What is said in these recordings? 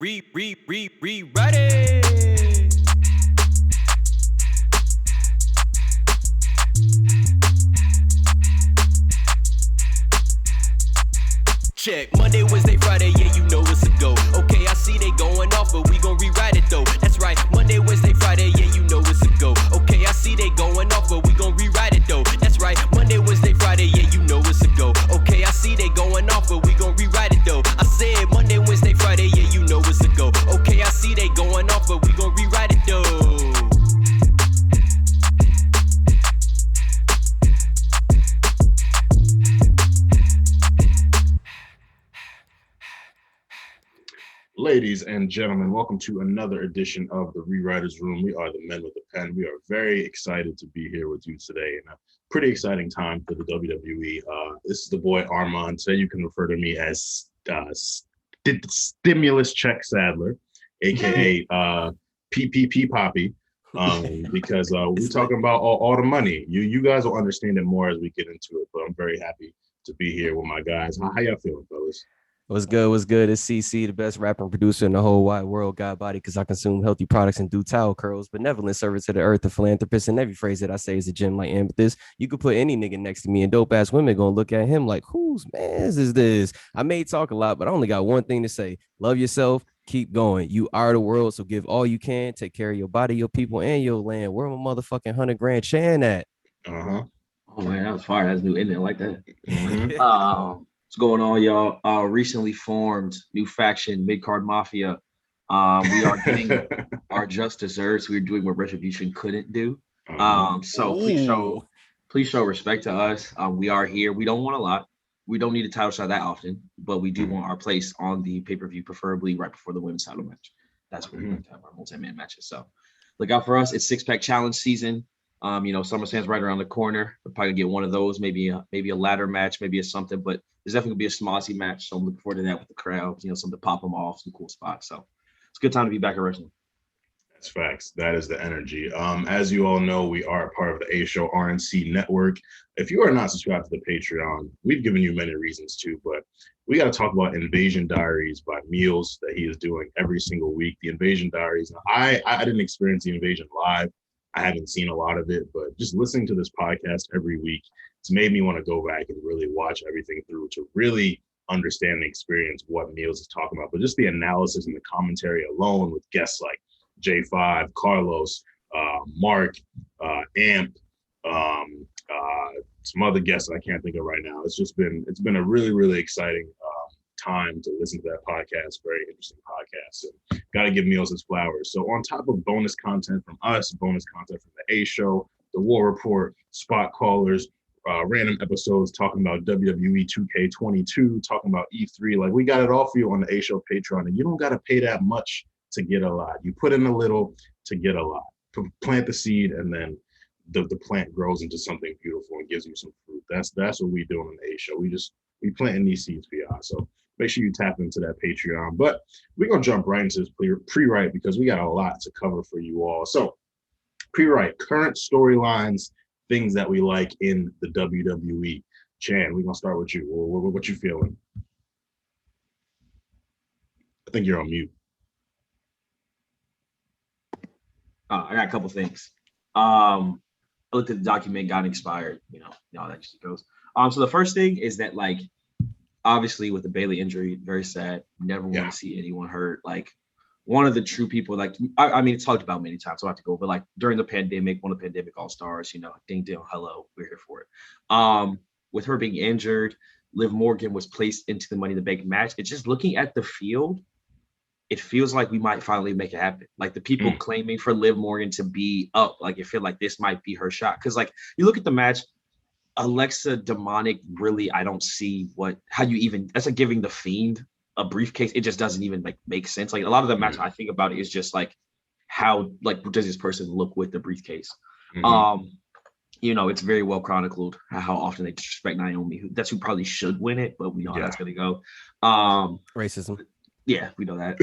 Ready. Check Monday, Wednesday, Friday, yeah, you know it's a go. Okay, I see they going off, but we gon' rewrite it though. That's right, Monday, Wednesday, Friday, yeah, you know it's a go. Okay, I see they going off, but we gon' rewrite it though. That's right, Monday, Wednesday, Friday, yeah, you know it's a go. Okay, I see they going off, but we gon' rewrite it though. I said Monday, Wednesday, Friday, yeah, you know it's a go. Okay, I see they going off, but we gon' rewrite it though. Ladies and gentlemen, welcome to another edition of the Rewriters Room. We are the men with the pen. We are very excited to be here with you today in a pretty exciting time for the WWE. This is the boy Armand. Today you can refer to me as Stimulus Check Sadler, aka PPP Poppy, because we're talking about all the money. You guys will understand it more as we get into it, but I'm very happy to be here with my guys. How y'all feeling, fellas? What's good? What's good? It's CC, the best rapper and producer in the whole wide world. God body, because I consume healthy products and do towel curls. Benevolent service to the earth, a philanthropist, and every phrase that I say is a gem like amethyst. You could put any nigga next to me, and dope ass women gonna look at him like, whose man's is this? I may talk a lot, but I only got one thing to say: love yourself. Keep going. You are the world, so give all you can. Take care of your body, your people, and your land. Where my motherfucking 100 grand Chan at? Oh man, that was fire. That's new, isn't it? Like that. What's going on, y'all? Recently formed new faction, Mid-Card Mafia. We are getting our just desserts. We're doing what Retribution couldn't do. So please show respect to us. We are here. We don't want a lot. We don't need a title shot that often, but we do want our place on the pay-per-view, preferably right before the women's title match. That's where we like to have our multi-man matches. So look out for us. It's six-pack challenge season. SummerSlam's right around the corner. We're probably gonna get one of those, maybe a ladder match, maybe a something, but there's definitely gonna be a Smossy match. So I'm looking forward to that with the crowd, something to pop them off, some cool spots. So it's a good time to be back at wrestling. That's facts. That is the energy. As you all know, we are a part of the A Show RNC network. If you are not subscribed to the Patreon, we've given you many reasons to, but we got to talk about Invasion Diaries by Meals that he is doing every single week. The Invasion Diaries. I didn't experience the Invasion live. I haven't seen a lot of it, but just listening to this podcast every week, it's made me want to go back and really watch everything through to really understand and experience what Meals is talking about. But just the analysis and the commentary alone with guests like J5, Carlos, Mark, Amp, some other guests I can't think of right now. It's been a really, really exciting time to listen to that podcast. Very interesting podcast, and got to give Meals his flowers. So on top of bonus content from us, bonus content from the A Show, the War Report, spot callers, random episodes talking about WWE 2K22, talking about E3, like we got it all for you on the A Show Patreon, and you don't got to pay that much to get a lot. You put in a little to get a lot. Plant the seed, and then the plant grows into something beautiful and gives you some fruit. That's what we do on the A Show. We planting these seeds for y'all. So make sure you tap into that Patreon. But we're going to jump right into this pre-write because we got a lot to cover for you all. So pre-write, current storylines, things that we like in the WWE. Chan, we're going to start with you. What you feeling? I think you're on mute. I got a couple things. I looked at the document, got inspired, how that just goes. So the first thing is that, like, obviously with the Bayley injury, very sad. Never want to see anyone hurt. Like, one of the true people, like, I mean, it's talked about many times, so I have to go, but like during the pandemic, one of the pandemic all-stars, ding ding, hello, we're here for it. With her being injured, Liv Morgan was placed into the Money in the Bank match. It's just looking at the field, it feels like we might finally make it happen. Like the people claiming for Liv Morgan to be up, like, I feel like this might be her shot. Cause like you look at the match, Alexa Demonic, really, I don't see that's like giving the Fiend a briefcase. It just doesn't even make sense. Like a lot of the match I think about it is just like, how, like, does this person look with the briefcase? It's very well chronicled how often they disrespect Naomi. That's who probably should win it, but we know how that's going to go. Racism. Yeah, we know that.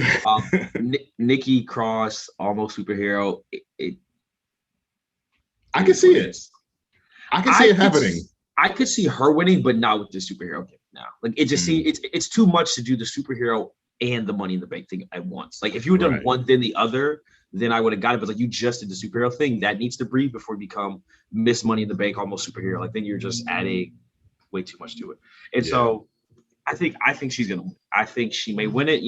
Nikki Cross, almost superhero. I can see it. I can see it happening. I could see her winning, but not with the superhero gimmick now. Like it just seems it's too much to do the superhero and the Money in the Bank thing at once. Like if you had done one then the other, then I would have got it. But like you just did the superhero thing, that needs to breathe before you become Miss Money in the Bank, almost superhero. Like then you're just adding way too much to it. And so I think she's gonna win. I think she may win it.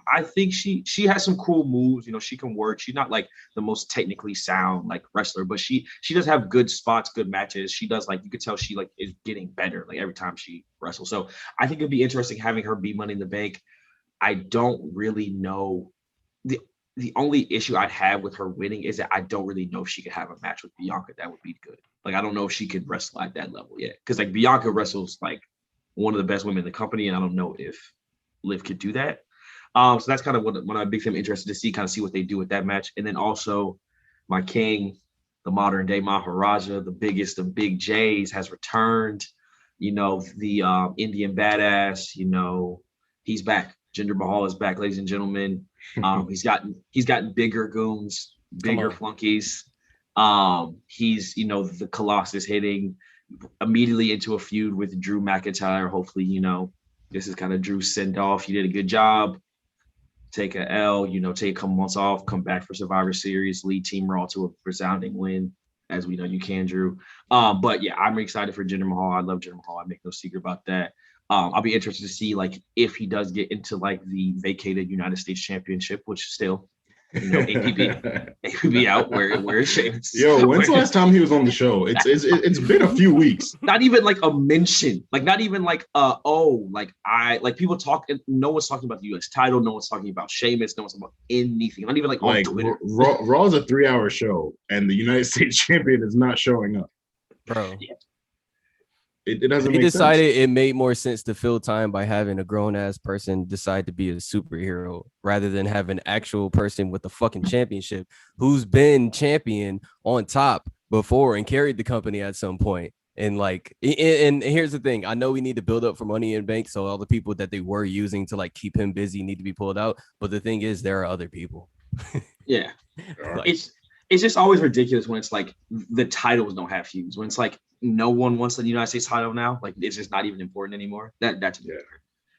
I think she has some cool moves. She can work. She's not like the most technically sound like wrestler, but she does have good spots, good matches. She does, like, you could tell she like is getting better like every time she wrestles. So I think it'd be interesting having her be Money in the Bank. I don't really know. The only issue I'd have with her winning is that I don't really know if she could have a match with Bianca that would be good. Like I don't know if she could wrestle at that level yet, because like Bianca wrestles like one of the best women in the company, and I don't know if Liv could do that. So that's kind of what I'm big fan interested to see, kind of see what they do with that match. And then also my king, the modern day Maharaja, the biggest of big J's, has returned. The Indian badass, he's back. Jinder Mahal is back, ladies and gentlemen. He's gotten bigger goons, bigger flunkies. He's, the Colossus hitting immediately into a feud with Drew McIntyre. Hopefully, this is kind of Drew's send off. You did a good job. Take a L, take a couple months off, come back for Survivor Series, lead Team Raw to a resounding win, as we know you can, Drew. But yeah, I'm excited for Jinder Mahal. I love Jinder Mahal. I make no secret about that. I'll be interested to see like if he does get into like the vacated United States Championship, which still, APB out where is Sheamus? Yo, when's the last time he was on the show? It's been a few weeks. Not even like a mention, like not even like people talk. No one's talking about the U.S. title. No one's talking about Sheamus. No one's talking about anything. Not even like on Twitter. Raw is a 3-hour show, and the United States champion is not showing up, bro. Yeah. It doesn't. He make decided sense. it made more sense to fill time by having a grown ass person decide to be a superhero rather than have an actual person with a fucking championship who's been champion on top before and carried the company at some point. And like, and here's the thing: I know we need to build up for Money in Bank, so all the people that they were using to like keep him busy need to be pulled out. But the thing is, there are other people. Yeah, it's just always ridiculous when it's like the titles don't have feuds. When it's like no one wants the United States title now, like it's just not even important anymore. That's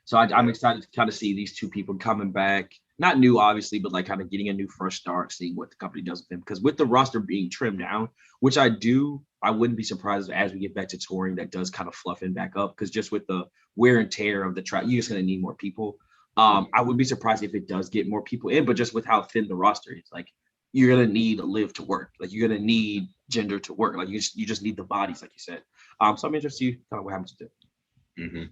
So I'm excited to kind of see these two people coming back. Not new, obviously, but like kind of getting a new fresh start, seeing what the company does with them. Because with the roster being trimmed down, which I wouldn't be surprised as we get back to touring, that does kind of fluff it back up. Because just with the wear and tear of the track, you're just going to need more people. I would be surprised if it does get more people in, but just with how thin the roster is, like you're going to need Liv to work. Like you're going to need Jinder to work. Like you just need the bodies, like you said. So I'm interested to see kind of what happens to it. Mm-hmm.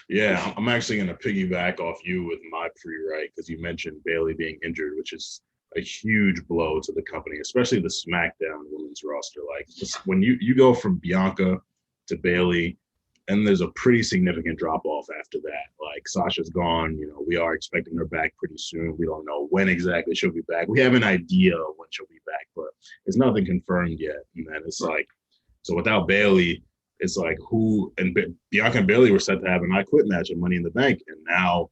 Yeah, I'm actually going to piggyback off you with my pre-write because you mentioned Bayley being injured, which is a huge blow to the company, especially the SmackDown women's roster. Like when you go from Bianca to Bayley, and there's a pretty significant drop-off after that. Like Sasha's gone, we are expecting her back pretty soon. We don't know when exactly she'll be back. We have an idea of when she'll be back, but it's nothing confirmed yet. And then it's like, so without Bayley, it's like Bianca and Bayley were set to have an I Quit match at Money in the Bank. And now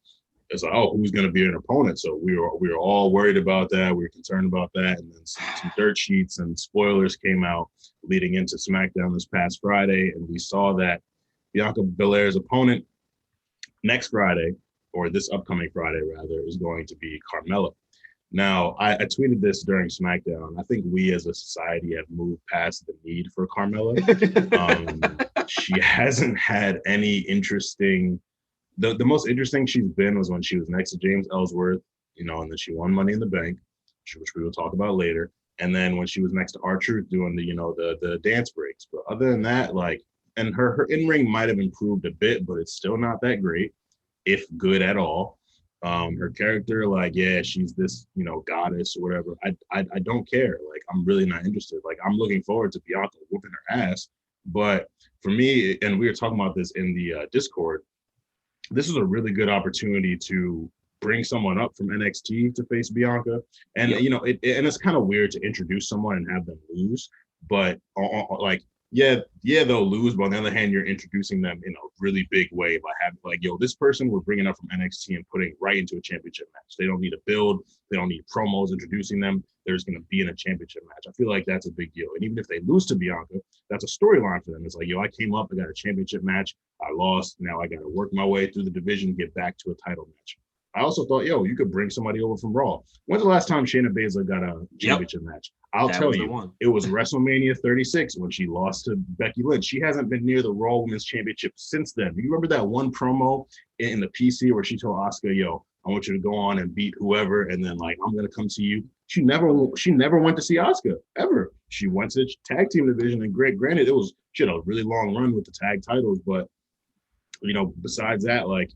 it's like, who's going to be an opponent? So we were all worried about that. We were concerned about that. And then some dirt sheets and spoilers came out leading into SmackDown this past Friday. And we saw that Bianca Belair's opponent next Friday, or this upcoming Friday rather, is going to be Carmella. Now, I tweeted this during SmackDown. I think we as a society have moved past the need for Carmella. She hasn't had any interesting. The most interesting she's been was when she was next to James Ellsworth, and then she won Money in the Bank, which we will talk about later. And then when she was next to R-Truth doing the dance breaks. But other than that, like, and her in-ring might have improved a bit, but it's still not that great, if good at all. Her character, like, she's this, goddess or whatever. I don't care. Like, I'm really not interested. Like, I'm looking forward to Bianca whooping her ass. But for me, and we were talking about this in the Discord, this is a really good opportunity to bring someone up from NXT to face Bianca. And, and it's kind of weird to introduce someone and have them lose. But, they'll lose, but on the other hand, you're introducing them in a really big way by having this person we're bringing up from NXT and putting right into a championship match. They don't need a build. They don't need promos introducing them. They're just going to be in a championship match. I feel like that's a big deal. And even if they lose to Bianca, that's a storyline for them. It's like, I came up, I got a championship match, I lost. Now I got to work my way through the division, get back to a title match. I also thought, yo, you could bring somebody over from Raw. When's the last time Shayna Baszler got a championship match? I'll tell you, it was WrestleMania 36 when she lost to Becky Lynch. She hasn't been near the Raw Women's Championship since then. You remember that one promo in the PC where she told Asuka, yo, I want you to go on and beat whoever, and then like I'm gonna come to you. She never went to see Asuka ever. She went to the tag team division, and granted, she had a really long run with the tag titles, but besides that, like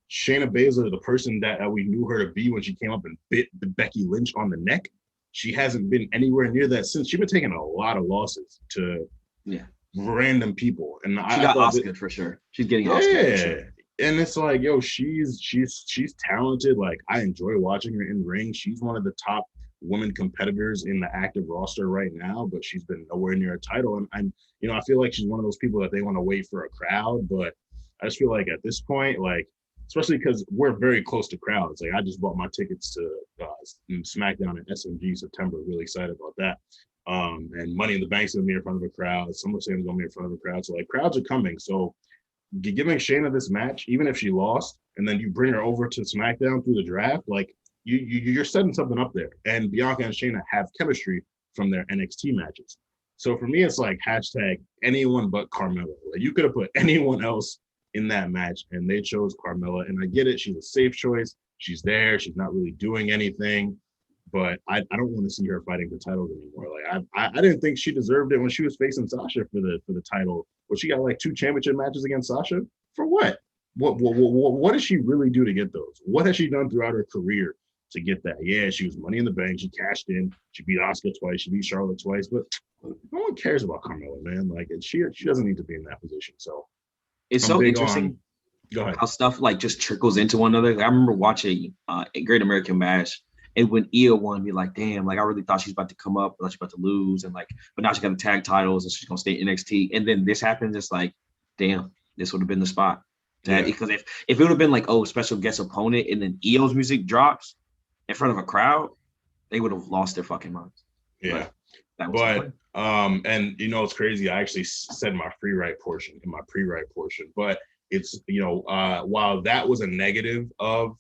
Shayna Baszler, the person that we knew her to be when she came up and bit Becky Lynch on the neck, she hasn't been anywhere near that since. She's been taking a lot of losses to random people, and she got Asuka for sure. She's getting Asuka for sure. And it's like, yo, she's talented. Like, I enjoy watching her in ring. She's one of the top women competitors in the active roster right now, but she's been nowhere near a title. And I feel like she's one of those people that they want to wait for a crowd. But I just feel like at this point, like, especially because we're very close to crowds. Like, I just bought my tickets to SmackDown in SMG September. Really excited about that. And Money in the Bank's gonna be in front of a crowd. SummerSlam's gonna be in front of a crowd. So like, crowds are coming. So giving Shayna this match, even if she lost, and then you bring her over to SmackDown through the draft, like you're setting something up there. And Bianca and Shayna have chemistry from their NXT matches. So for me, it's like hashtag anyone but Carmella. Like, you could have put anyone else in that match, and they chose Carmella. And I get it; she's a safe choice. She's there. She's not really doing anything. But I don't want to see her fighting for titles anymore. Like I didn't think she deserved it when she was facing Sasha for the title. Well, she got like 2 championship matches against Sasha. For what? What did she really do to get those? What has she done throughout her career to get that? Yeah, she was Money in the Bank. She cashed in. She beat Asuka twice. She beat Charlotte twice. But no one cares about Carmella, man. Like, she doesn't need to be in that position. So it's so interesting how stuff like just trickles into one another. Like, I remember watching a Great American Bash. And when Io won, be like, damn, like I really thought she's about to come up, but she's about to lose, and like, but now she got the tag titles and she's gonna stay in NXT. And then this happens, it's like, damn, this would have been the spot. Because if it would have been like, oh, special guest opponent, and then Io's music drops in front of a crowd, they would have lost their fucking minds. Yeah. But and it's crazy. I actually said my pre-write portion, but it's while that was a negative of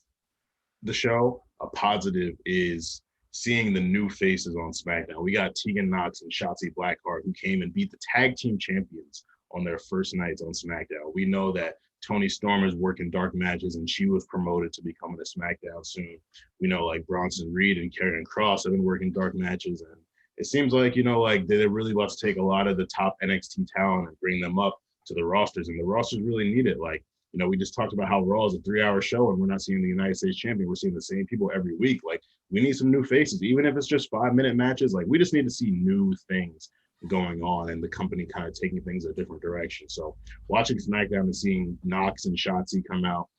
the show, a positive is seeing the new faces on SmackDown. We got Tegan Nox and Shotzi Blackheart, who came and beat the tag team champions on their first nights on SmackDown. We know that Toni Storm is working dark matches, and she was promoted to becoming a SmackDown soon. We know like Bronson Reed and Karrion Kross have been working dark matches, and it seems like like they're really about to take a lot of the top NXT talent and bring them up to the rosters, and the rosters really need it. Like, we just talked about how Raw is a 3-hour show and we're not seeing the United States champion. We're seeing the same people every week. Like, we need some new faces, even if it's just 5-minute matches. Like, we just need to see new things going on and the company kind of taking things a different direction. So watching SmackDown and seeing Nox and Shotzi come out,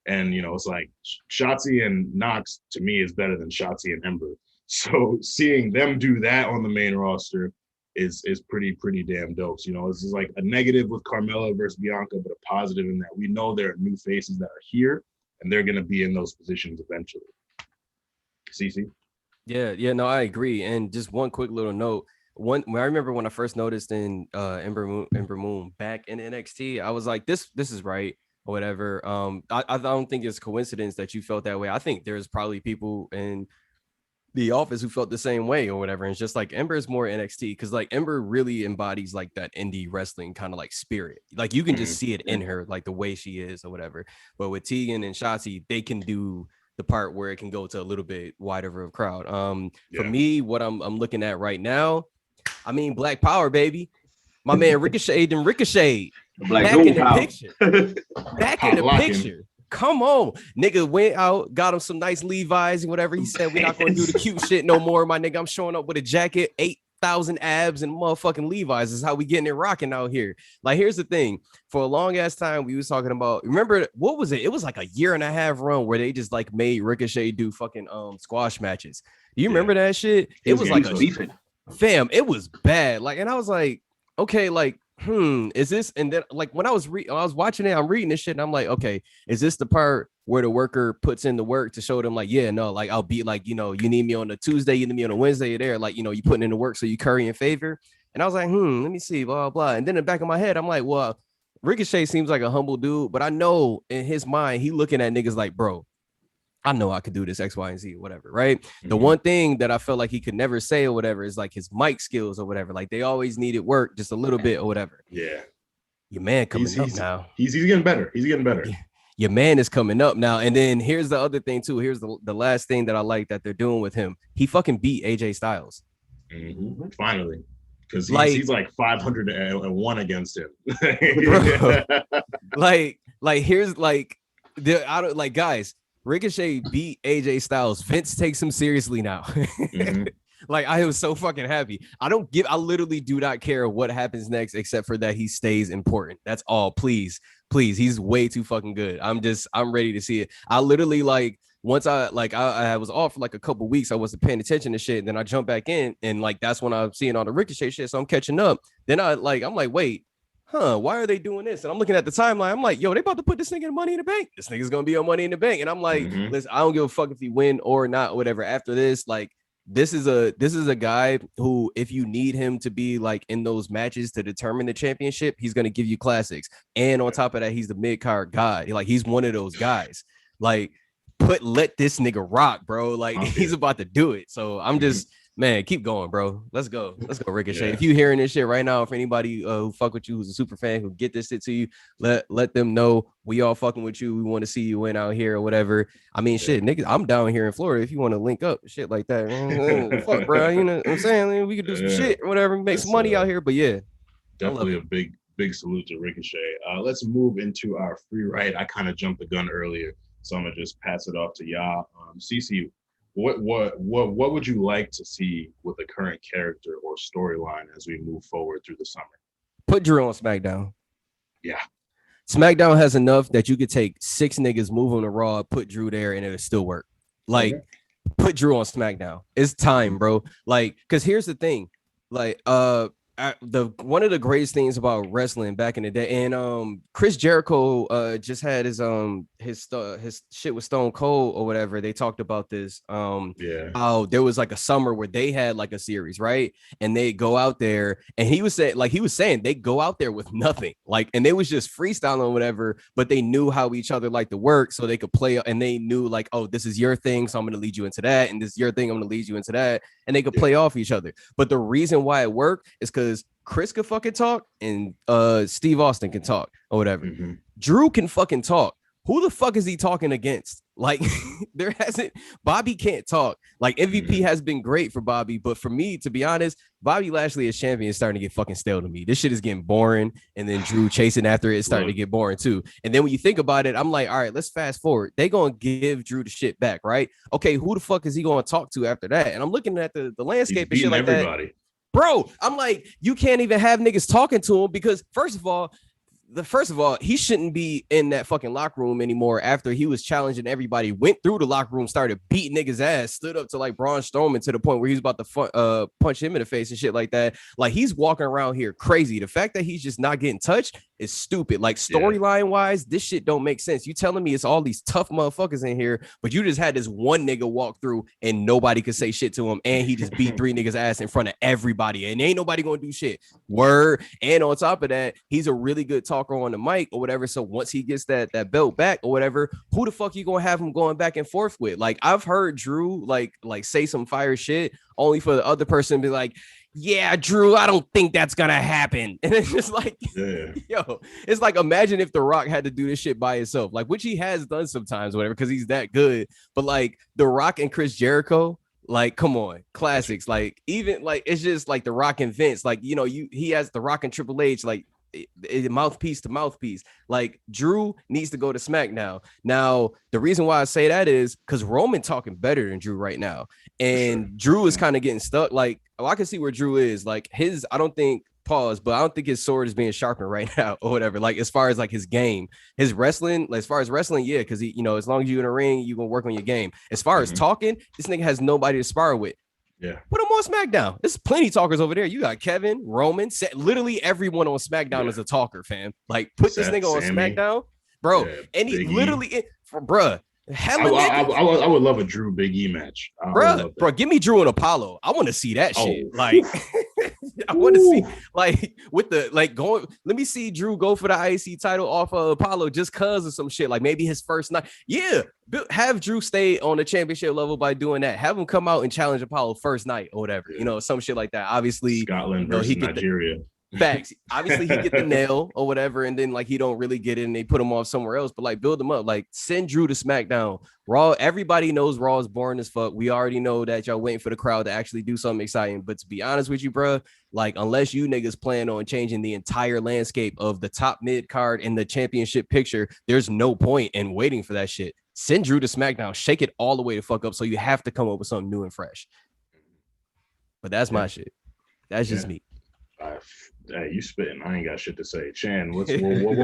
and, it's like Shotzi and Nox to me is better than Shotzi and Ember. So seeing them do that on the main roster is pretty damn dope. This is like a negative with Carmella versus Bianca, but a positive in that we know there are new faces that are here and they're going to be in those positions eventually. CC? Yeah, no, I agree. And just one quick little note. I remember when I first noticed in Ember Moon back in NXT, I was like, this is right or whatever. I don't think it's coincidence that you felt that way. I think there's probably people in the office who felt the same way or whatever. And it's just like Ember is more NXT because like Ember really embodies like that indie wrestling kind of like spirit. Like, you can just see it in her, like the way she is or whatever. But with Tegan and Shotzi, they can do the part where it can go to a little bit wider of a crowd. For me, what I'm looking at right now, I mean, Black Power, baby. My man Ricochet back in the picture. Come on, nigga went out, got him some nice Levi's and whatever. He said, we're not going to do the cute shit no more, my nigga. I'm showing up with a jacket, 8,000 abs and motherfucking Levi's. This is how we getting it rocking out here. Like, here's the thing. For a long ass time, we was talking about, remember, what was it? It was like a 1.5 year run where they just like made Ricochet do fucking squash matches. Do you remember that shit? It was like fam, it was bad. Like, and I was like, okay, like, is this? And then like when I was watching it, I'm reading this shit and I'm like, okay, is this the part where the worker puts in the work to show them like, yeah, no, like I'll be like, you need me on a Tuesday, you need me on a Wednesday, you're there, like, you putting in the work so you curry in favor. And I was like, let me see, blah, blah. And then in the back of my head, I'm like, well, Ricochet seems like a humble dude, but I know in his mind, he looking at niggas like, bro, I know I could do this X, Y, and Z, or whatever, right? The Mhm. one thing that I felt like he could never say or whatever is like his mic skills or whatever. Like they always needed work just a little bit or whatever. Yeah. Your man coming He's up now. He's getting better. He's getting better. Your man is coming up now. And then here's the other thing too. Here's the last thing that I like that they're doing with him. He fucking beat AJ Styles. Mhm. Finally. Because he's like 501 against him. Bro, like here's like I don't like guys. Ricochet beat AJ Styles. Vince takes him seriously now. Mhm. Like I was so fucking happy. I literally do not care what happens next except for that he stays important. That's all. Please, he's way too fucking good. I'm ready to see it. I literally like once I was off for like a couple weeks, I wasn't paying attention to shit. And then I jumped back in and like that's when I'm seeing all the Ricochet shit. So I'm catching up. Then I'm like, wait, why are they doing this? And I'm looking at the timeline. I'm like, yo, they about to put this nigga in Money in the Bank. This nigga's gonna be on Money in the Bank. And I'm like, Mhm. listen, I don't give a fuck if he win or not, or whatever. After this, like this is a guy who, if you need him to be like in those matches to determine the championship, he's gonna give you classics. And on top of that, he's the mid-card guy. Like he's one of those guys. Like let this nigga rock, bro. Like he's about to do it. So I'm just man, keep going, bro. Let's go Ricochet. Yeah. If you hearing this shit right now, for anybody who fuck with you, who's a super fan, who get this shit to you, let them know we all fucking with you. We want to see you win out here or whatever. I mean, shit, niggas, I'm down here in Florida. If you want to link up, shit like that, fuck, bro. You know what I'm saying? We could do some shit or whatever, make some money out here. But yeah, definitely a big salute to Ricochet. Let's move into our free write. I kind of jumped the gun earlier, so I'm gonna just pass it off to y'all. CC, what would you like to see with the current character or storyline as we move forward through the summer? Put Drew on SmackDown. Yeah. SmackDown has enough that you could take 6 niggas, move on to Raw, put Drew there, and it'll still work. Like, put Drew on SmackDown. It's time, bro. Like, because here's the thing. Like, one of the greatest things about wrestling back in the day, and Chris Jericho just had his shit with Stone Cold or whatever. They talked about this. How there was like a summer where they had like a series, right? And they go out there, and he was saying they go out there with nothing, like, and they was just freestyling or whatever, but they knew how each other liked to work, so they could play, and they knew like, oh, this is your thing, so I'm gonna lead you into that, and this is your thing, I'm gonna lead you into that, and they could play off each other. But the reason why it worked is because Chris could fucking talk and Steve Austin can talk or whatever. Mm-hmm. Drew can fucking talk. Who the fuck is he talking against? Like, Bobby can't talk. Like, MVP has been great for Bobby, but for me, to be honest, Bobby Lashley as champion is starting to get fucking stale to me. This shit is getting boring, and then Drew chasing after it is starting to get boring too. And then when you think about it, I'm like, all right, let's fast forward. They gonna give Drew the shit back, right? Okay, who the fuck is he gonna talk to after that? And I'm looking at the landscape and shit like everybody. That. Bro, I'm like, you can't even have niggas talking to him because first of all, he shouldn't be in that fucking locker room anymore after he was challenging everybody, went through the locker room, started beating niggas' ass, stood up to like Braun Strowman to the point where he was about to punch him in the face and shit like that. Like, he's walking around here crazy. The fact that he's just not getting touched is stupid. Like, storyline wise, this shit don't make sense. You telling me it's all these tough motherfuckers in here, but you just had this one nigga walk through and nobody could say shit to him, and he just beat 3 niggas' ass in front of everybody, and ain't nobody gonna do shit. Word. And on top of that, he's a really good talker on the mic or whatever. So once he gets that belt back or whatever, who the fuck you gonna have him going back and forth with? Like, I've heard Drew like say some fire shit only for the other person to be like, yeah, Drew, I don't think that's gonna happen. And it's just like, yo, it's like, imagine if The Rock had to do this shit by himself, like, which he has done sometimes, whatever, because he's that good. But like The Rock and Chris Jericho, like, come on, classics. Like, even like, it's just like The Rock and Vince, like, you know, he has The Rock and Triple H, like, mouthpiece to mouthpiece. Like, Drew needs to go to SmackDown. Now, the reason why I say that is because Roman talking better than Drew right now, and Drew is kind of getting stuck. Like, I can see where Drew is. Like, I don't think his sword is being sharpened right now or whatever. Like, as far as like his game, his wrestling, as far as wrestling, yeah, because he, you know, as long as you're in a ring, you're gonna work on your game. As far as talking, this nigga has nobody to spar with. Yeah, put him on SmackDown. There's plenty talkers over there. You got Kevin, Roman, literally everyone on SmackDown is a talker, fam. Like, put this nigga on SmackDown, bro. And he literally, bruh. I would love a Drew Big E match, bro. Give me Drew and Apollo. I want to see that shit. Like, I want to see like with the like going. Let me see Drew go for the IC title off of Apollo just cause of some shit. Like maybe his first night. Yeah, have Drew stay on the championship level by doing that. Have him come out and challenge Apollo first night or whatever. You know, some shit like that. Obviously, Scotland versus Nigeria. Facts. Obviously, he get the nail or whatever, and then like he don't really get it, and they put him off somewhere else. But like build him up, like send Drew to SmackDown. Raw. Everybody knows Raw is boring as fuck. We already know that y'all waiting for the crowd to actually do something exciting. But to be honest with you, bro, like unless you niggas plan on changing the entire landscape of the top mid card in the championship picture, there's no point in waiting for that shit. Send Drew to SmackDown, shake it all the way to fuck up, so you have to come up with something new and fresh. But that's my shit. That's just me. Hey, you spitting. I ain't got shit to say. Chan, what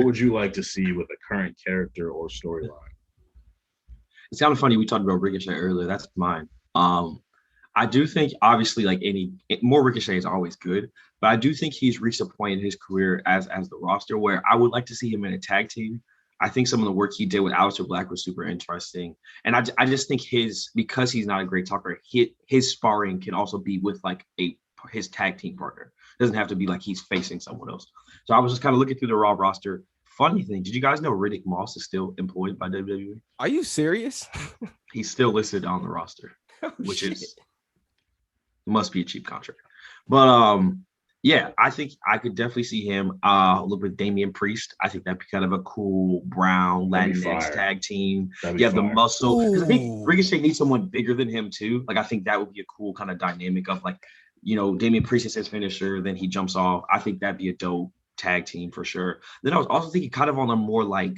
would you like to see with a current character or storyline? It's kind of funny. We talked about Ricochet earlier. That's mine. I do think, obviously, like more Ricochet is always good, but I do think he's reached a point in his career as the roster where I would like to see him in a tag team. I think some of the work he did with Aleister Black was super interesting. And I just think because he's not a great talker, his sparring can also be with like his tag team partner. It doesn't have to be like he's facing someone else. So I was just kind of looking through the Raw roster. Funny thing, did you guys know Riddick Moss is still employed by WWE? Are you serious? He's still listed on the roster, which must be a cheap contract. But yeah, I think I could definitely see him look with Damian Priest. I think that'd be kind of a cool brown Latinx tag team. You have the muscle. Because I think Ricochet needs someone bigger than him too. Like I think that would be a cool kind of dynamic of like, you know, Damian Priest is his finisher, then he jumps off. I think that'd be a dope tag team for sure. Then I was also thinking kind of on a more like,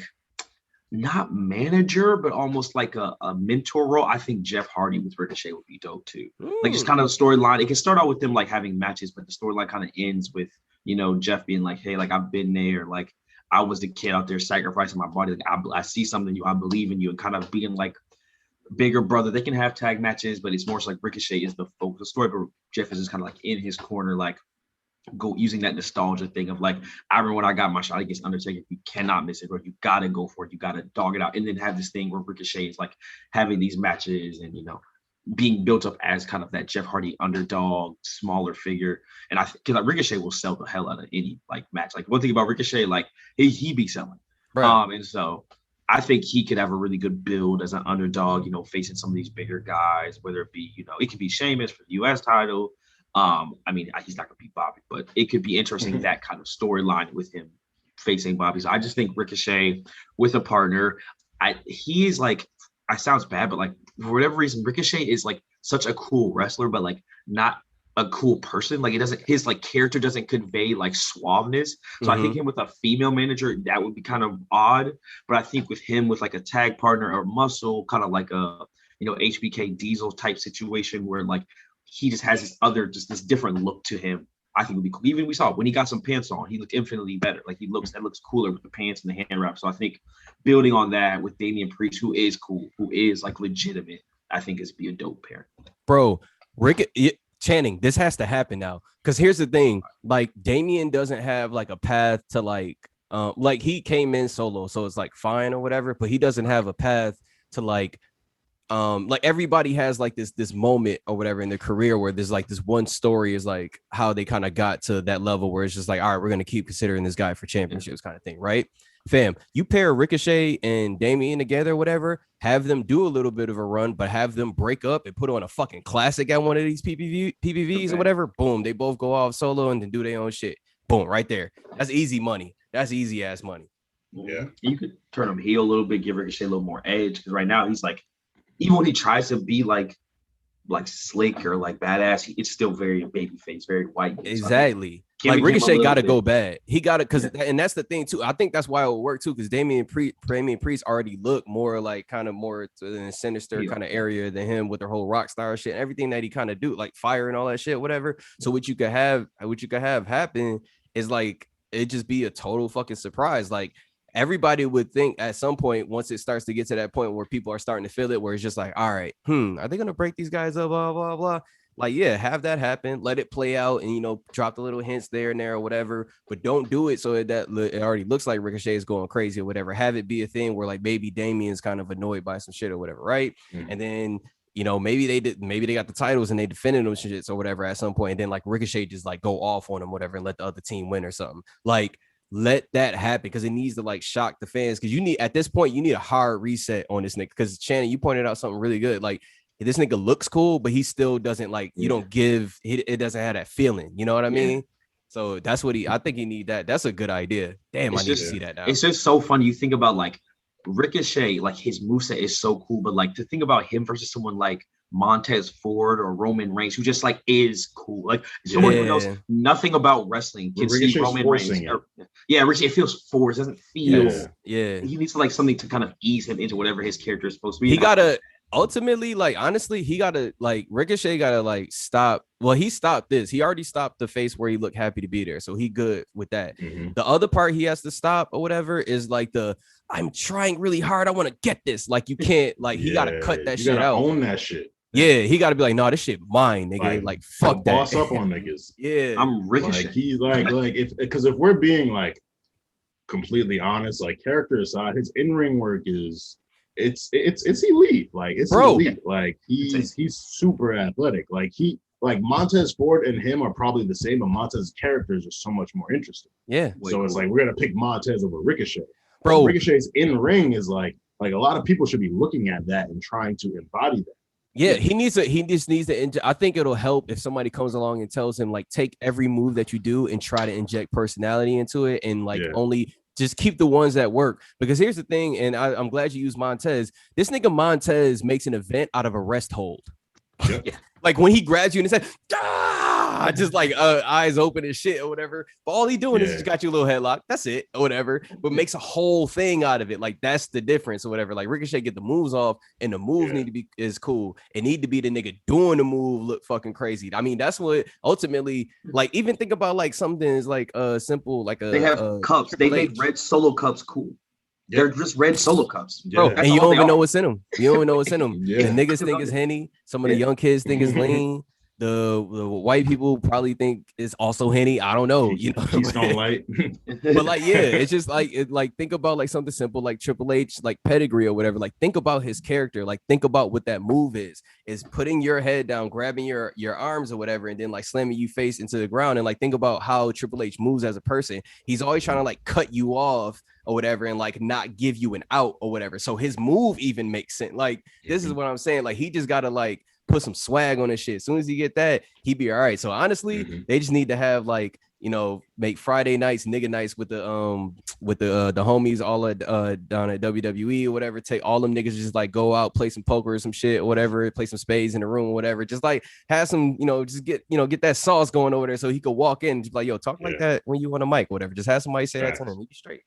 not manager, but almost like a mentor role. I think Jeff Hardy with Ricochet would be dope too. Like just kind of a storyline. It can start out with them like having matches, but the storyline kind of ends with, you know, Jeff being like, hey, like I've been there. Like I was the kid out there sacrificing my body. Like I see something in you. I believe in you, and kind of being like bigger brother. They can have tag matches, but it's more so like Ricochet is the focus. The story, but Jeff is just kind of like in his corner, like go using that nostalgia thing of like, I remember when I got my shot against Undertaker, you cannot miss it, bro. You gotta go for it. You gotta dog it out, and then have this thing where Ricochet is like having these matches and, you know, being built up as kind of that Jeff Hardy underdog, smaller figure. And I think like Ricochet will sell the hell out of any like match. Like one thing about Ricochet, like he be selling. Right. And so I think he could have a really good build as an underdog, you know, facing some of these bigger guys, whether it be, you know, it could be Sheamus for the US title. I mean, he's not gonna beat Bobby, but it could be interesting that kind of storyline with him facing Bobby. So I just think Ricochet with a partner, he's like, I sounds bad, but like for whatever reason, Ricochet is like such a cool wrestler, but like not a cool person. Like his like character doesn't convey like suaveness. So I think him with a female manager, that would be kind of odd. But I think with him with like a tag partner or muscle, kind of like a, you know, HBK Diesel type situation where like he just has this different look to him. I think would be cool. Even we saw when he got some pants on, he looked infinitely better. Like that looks cooler with the pants and the hand wrap. So I think building on that with Damian Priest, who is cool, who is like legitimate, I think is be a dope pair. Bro, Channing, this has to happen now. Because here's the thing, like Damian doesn't have like a path to like he came in solo, so it's like fine or whatever, but he doesn't have a path to like everybody has like this moment or whatever in their career where there's like this one story is like how they kind of got to that level where it's just like, all right, we're going to keep considering this guy for championships kind of thing. Right. Fam, you pair Ricochet and Damian together, or whatever, have them do a little bit of a run, but have them break up and put on a fucking classic at one of these PPVs or whatever. Boom. They both go off solo and then do their own shit. Boom. Right there. That's easy money. That's easy ass money. Yeah. You could turn him heel a little bit, give Ricochet a little more edge. Because right now he's like, even when he tries to be like slick or like badass, it's still very babyface, very white. Exactly. So like Ricochet got to go bad. He got it and that's the thing too. I think that's why it would work too, because Damian Priest already looked more like kind of more to the sinister kind of area than him with the whole rock star shit, and everything that he kind of do, like fire and all that shit, whatever. So what you could have happen is like it just be a total fucking surprise. Like everybody would think at some point, once it starts to get to that point where people are starting to feel it, where it's just like, all right, are they going to break these guys up, blah, blah, blah. Like, yeah, have that happen. Let it play out and, you know, drop the little hints there and there or whatever, but don't do it so that it already looks like Ricochet is going crazy or whatever. Have it be a thing where like maybe Damian's kind of annoyed by some shit or whatever, right? And then you know, maybe they got the titles and they defended them shits or whatever at some point, and then like Ricochet just like go off on them, whatever, and let the other team win or something. Like, let that happen because it needs to like shock the fans. Because you need at this point, you need a hard reset on this nigga. Because Shannon, you pointed out something really good. Like, this nigga looks cool, but he still doesn't like, you don't give it doesn't have that feeling. You know what I mean? So that's what I think he need that. That's a good idea. Damn, I need to see that now. It's just so funny. You think about like Ricochet, like his moveset is so cool, but like to think about him versus someone like Montez Ford or Roman Reigns, who just like is cool. Like someone who knows nothing about wrestling can see Roman Reigns. Ricochet feels forced, doesn't feel. Yeah. He needs to like something to kind of ease him into whatever his character is supposed to be. He gotta ultimately, like, honestly, he gotta like Ricochet gotta like stop. Well, he stopped this. He already stopped the face where he looked happy to be there, so he good with that. The other part he has to stop or whatever is like I'm trying really hard. I want to get this. Like, you can't, like, he gotta cut that shit out. Own that shit. Yeah, he got to be like, no, this shit mine, nigga. Like fuck that. Boss up on niggas. Yeah, I'm Ricochet. Like, he's like if we're being like completely honest, like character aside, his in-ring work is it's elite. Like, it's elite. Like, he's super athletic. Like, Montez Ford and him are probably the same, but Montez's characters are so much more interesting. Yeah. So it's like we're gonna pick Montez over Ricochet. Bro, Ricochet's in-ring is like a lot of people should be looking at that and trying to embody that. Yeah, he just needs to. I think it'll help if somebody comes along and tells him, like, take every move that you do and try to inject personality into it, and like only just keep the ones that work. Because here's the thing, and I'm glad you used Montez. This nigga Montez makes an event out of a rest hold. Yep. Like when he grabs you and says, just like eyes open and shit or whatever. But all he doing is just got you a little headlock. That's it or whatever. But makes a whole thing out of it. Like, that's the difference or whatever. Like, Ricochet get the moves off, and the moves need to be is cool. It need to be the nigga doing the move look fucking crazy. I mean, that's what ultimately, like, even think about like something is like simple, like they have cups. They make red solo cups cool. They're just red solo cups, bro, and you don't even know what's in them. You don't even know what's in them. The niggas think it's Henny. Some of the young kids think it's lean. The white people probably think it's also Henny. I don't know. You know, Keystone Light. But like, it's just like think about like something simple like Triple H, like pedigree or whatever. Like, think about his character. Like, think about what that move is putting your head down, grabbing your arms or whatever, and then like slamming you face into the ground. And like, think about how Triple H moves as a person. He's always trying to like cut you off or whatever, and like not give you an out or whatever. So his move even makes sense. Like, this is what I'm saying. Like, he just gotta like put some swag on his shit. As soon as he get that, he be all right. So honestly, they just need to have like, you know, make Friday nights nigga nights with the homies all at down at WWE or whatever. Take all them niggas, just like go out, play some poker or some shit or whatever, play some spades in the room or whatever. Just like have some, you know, just get that sauce going over there so he could walk in and just be like, yo, talk like that when you on a mic, whatever. Just have somebody say that to him. You straight.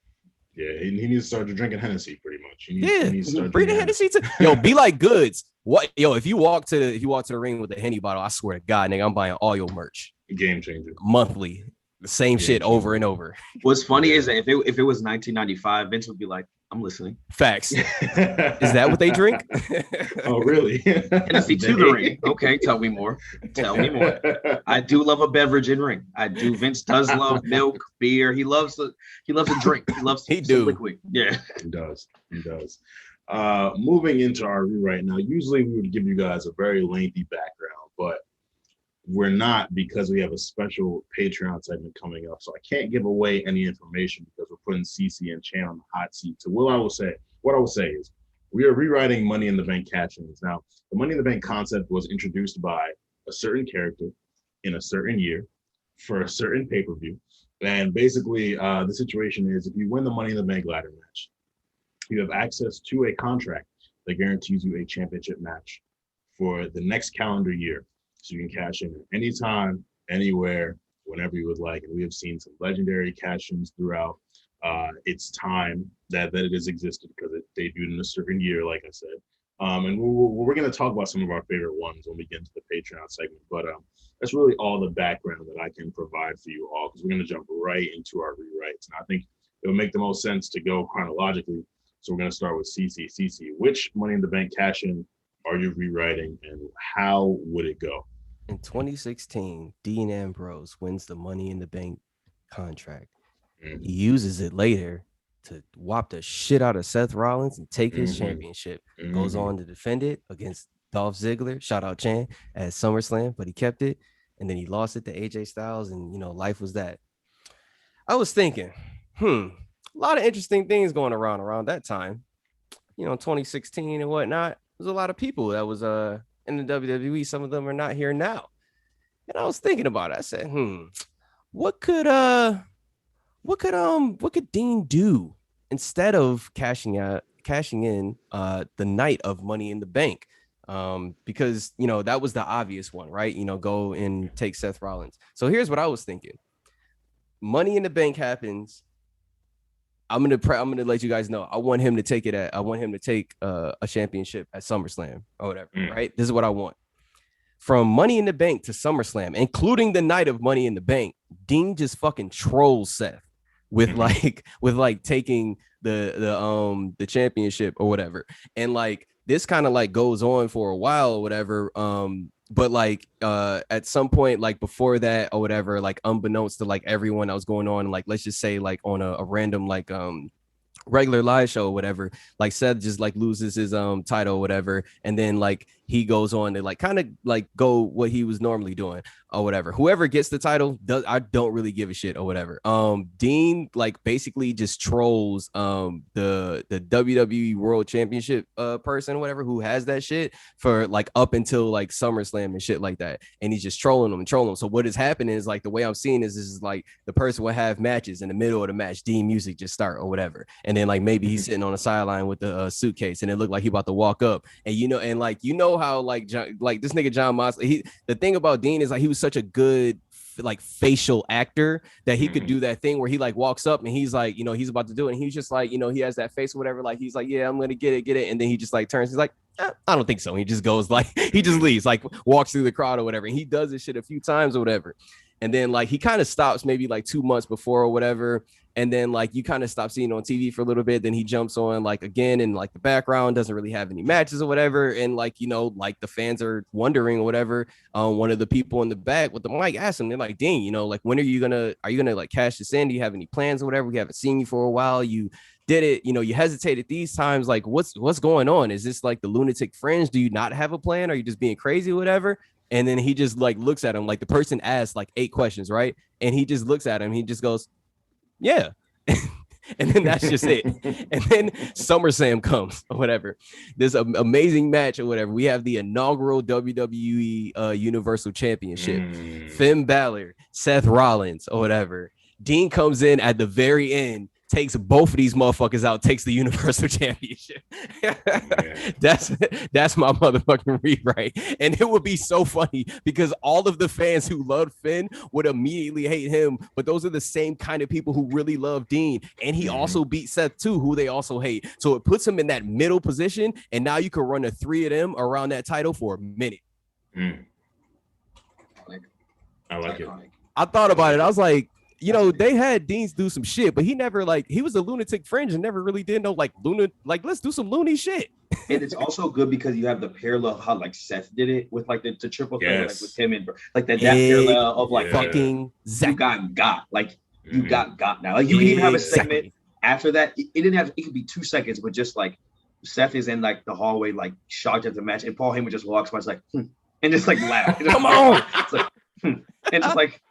Yeah, he needs to start drinking Hennessy pretty much. He needs to start bring the Hennessy to yo. Be like Goods. What yo? If you walk to the ring with a Henny bottle, I swear to God, nigga, I'm buying all your merch. Game changer. Monthly, the same shit over and over. What's funny is that if it was 1995, Vince would be like, "I'm listening." Facts. Is that what they drink? Oh, really? Hennessy to the ring. Okay, tell me more. Tell me more. I do love a beverage in ring. I do. Vince does love milk, beer. He loves a drink. He loves some liquid. Yeah, he does. Moving into our rewrite now. Usually we would give you guys a very lengthy background, but we're not, because we have a special Patreon segment coming up. So I can't give away any information because we're putting CC and Chan on the hot seat. So what I will say is we are rewriting Money in the Bank cash-ins. Now, the Money in the Bank concept was introduced by a certain character in a certain year for a certain pay-per-view. And basically, the situation is if you win the Money in the Bank ladder match, you have access to a contract that guarantees you a championship match for the next calendar year. So you can cash in at any time, anywhere, whenever you would like. And we have seen some legendary cash-ins throughout its time that it has existed, because it debuted in a certain year, like I said. And we're going to talk about some of our favorite ones when we get into the Patreon segment. But that's really all the background that I can provide for you all, because we're going to jump right into our rewrites. And I think it would make the most sense to go chronologically. So we're going to start with CC. CC, which Money in the Bank cash-in are you rewriting, and how would it go? In 2016, Dean Ambrose wins the Money in the Bank contract. He uses it later to whop the shit out of Seth Rollins and take his championship. Goes on to defend it against Dolph Ziggler, shout out Chan, at SummerSlam, but he kept it. And then he lost it to AJ Styles, and life was that. I was thinking, a lot of interesting things going around that time. 2016 and whatnot. There's a lot of people that was in the WWE. Some of them are not here now. And I was thinking about it. I said, what could Dean do instead of cashing in the night of Money in the Bank? Because that was the obvious one, right? Go and take Seth Rollins. So here's what I was thinking. Money in the Bank happens. I'm gonna let you guys know. I want him to take a championship at SummerSlam or whatever, right? This is what I want. From Money in the Bank to SummerSlam, including the night of Money in the Bank, Dean just fucking trolls Seth with taking the championship or whatever. And like this kind of like goes on for a while or whatever. But like at some point, like before that or whatever, like unbeknownst to like everyone that was going on, like let's just say like on a random like regular live show or whatever, like Seth just like loses his title or whatever, and then like he goes on to like kind of like go what he was normally doing or whatever. Whoever gets the title I don't really give a shit or whatever. Dean like basically just trolls the WWE World Championship person or whatever who has that shit for like up until like SummerSlam and shit like that, and he's just trolling them. So what is happening is like the way I'm seeing this is like the person will have matches in the middle of the match, Dean music just start or whatever, and then like maybe he's sitting on the sideline with the suitcase and it looked like he about to walk up, and how like this nigga John Moxley, the thing about Dean is like he was such a good like facial actor that he could do that thing where he like walks up and he's like, he's about to do it, and he's just like, he has that face or whatever, like he's like, yeah, I'm gonna get it, and then he just like turns, he's like, I don't think so. He just goes like, he just leaves, like walks through the crowd or whatever, and he does this shit a few times or whatever, and then like he kind of stops maybe like 2 months before or whatever. And then like you kind of stop seeing on TV for a little bit. Then he jumps on like again in like the background, doesn't really have any matches or whatever. And like, like the fans are wondering or whatever. One of the people in the back with the mic asked him, they're like, Dean, like, when are you gonna like cash this in? Do you have any plans or whatever? We haven't seen you for a while. You did it, you hesitated these times. Like, what's going on? Is this like the lunatic fringe? Do you not have a plan? Are you just being crazy or whatever? And then he just like looks at him like the person asked like 8 questions, right? And he just looks at him. He just goes, yeah. And then that's just it. And then SummerSlam comes or whatever. This amazing match or whatever. We have the inaugural WWE Universal Championship. Finn Balor, Seth Rollins or whatever. Dean comes in at the very end, takes both of these motherfuckers out, takes the Universal Championship. That's my motherfucking rewrite. And it would be so funny because all of the fans who loved Finn would immediately hate him, but those are the same kind of people who really love Dean. And he also beat Seth too, who they also hate. So it puts him in that middle position, and now you can run the 3 of them around that title for a minute. I like it. I thought about it. I was like, they had Deans do some shit, but he never he was a lunatic fringe and never really did no let's do some loony shit. And it's also good because you have the parallel of how like Seth did it with like the triple threat, like with him and like that parallel of like fucking you got like you got now. Like you can even have a segment after that. It didn't have, it could be 2 seconds, but just like Seth is in like the hallway, like shocked at the match, and Paul Heyman just walks by, like, and just like laugh. Come on. It's like, and just like,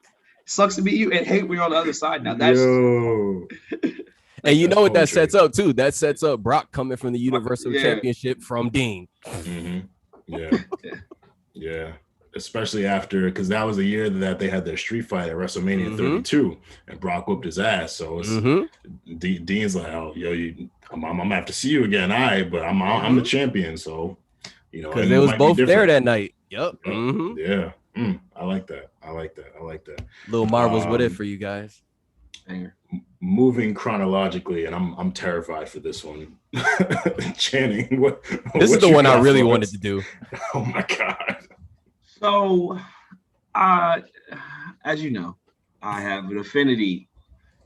sucks to be you, and hey, we're on the other side now. That's and you know what that sets up too? That sets up Brock coming from the Universal Championship from Dean. Yeah. Especially after, because that was the year that they had their street fight at WrestleMania 32, and Brock whooped his ass. So it's, Dean's like, oh, yo, I'm gonna have to see you again, but I'm the champion, so because they was both there that night. Yep. Yeah. I like that. Little Marvels, what if for you guys? Moving chronologically, and I'm terrified for this one. Channing, this is the one I really wanted to do. Oh my god. So, as you know, I have an affinity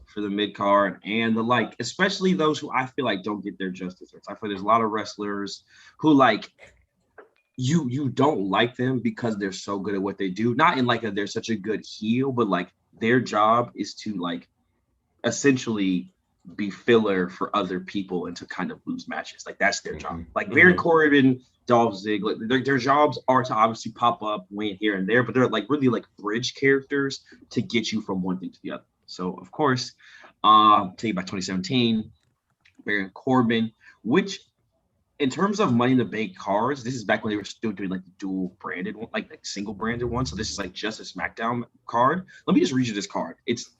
for the mid card and the like, especially those who I feel like don't get their justice. I feel there's a lot of wrestlers who like you don't like them because they're so good at what they do. Not in like they're such a good heel, but like their job is to like essentially be filler for other people and to kind of lose matches. Like that's their job. Mhm. Like Baron Corbin, Dolph Ziggler, their jobs are to obviously pop up, win here and there, but they're like really like bridge characters to get you from one thing to the other. So of course, take you back 2017, Baron Corbin, which in terms of Money in the Bank cards, this is back when they were still doing like the dual branded one, like single branded one. So this is like just a SmackDown card. Let me just read you this card. It's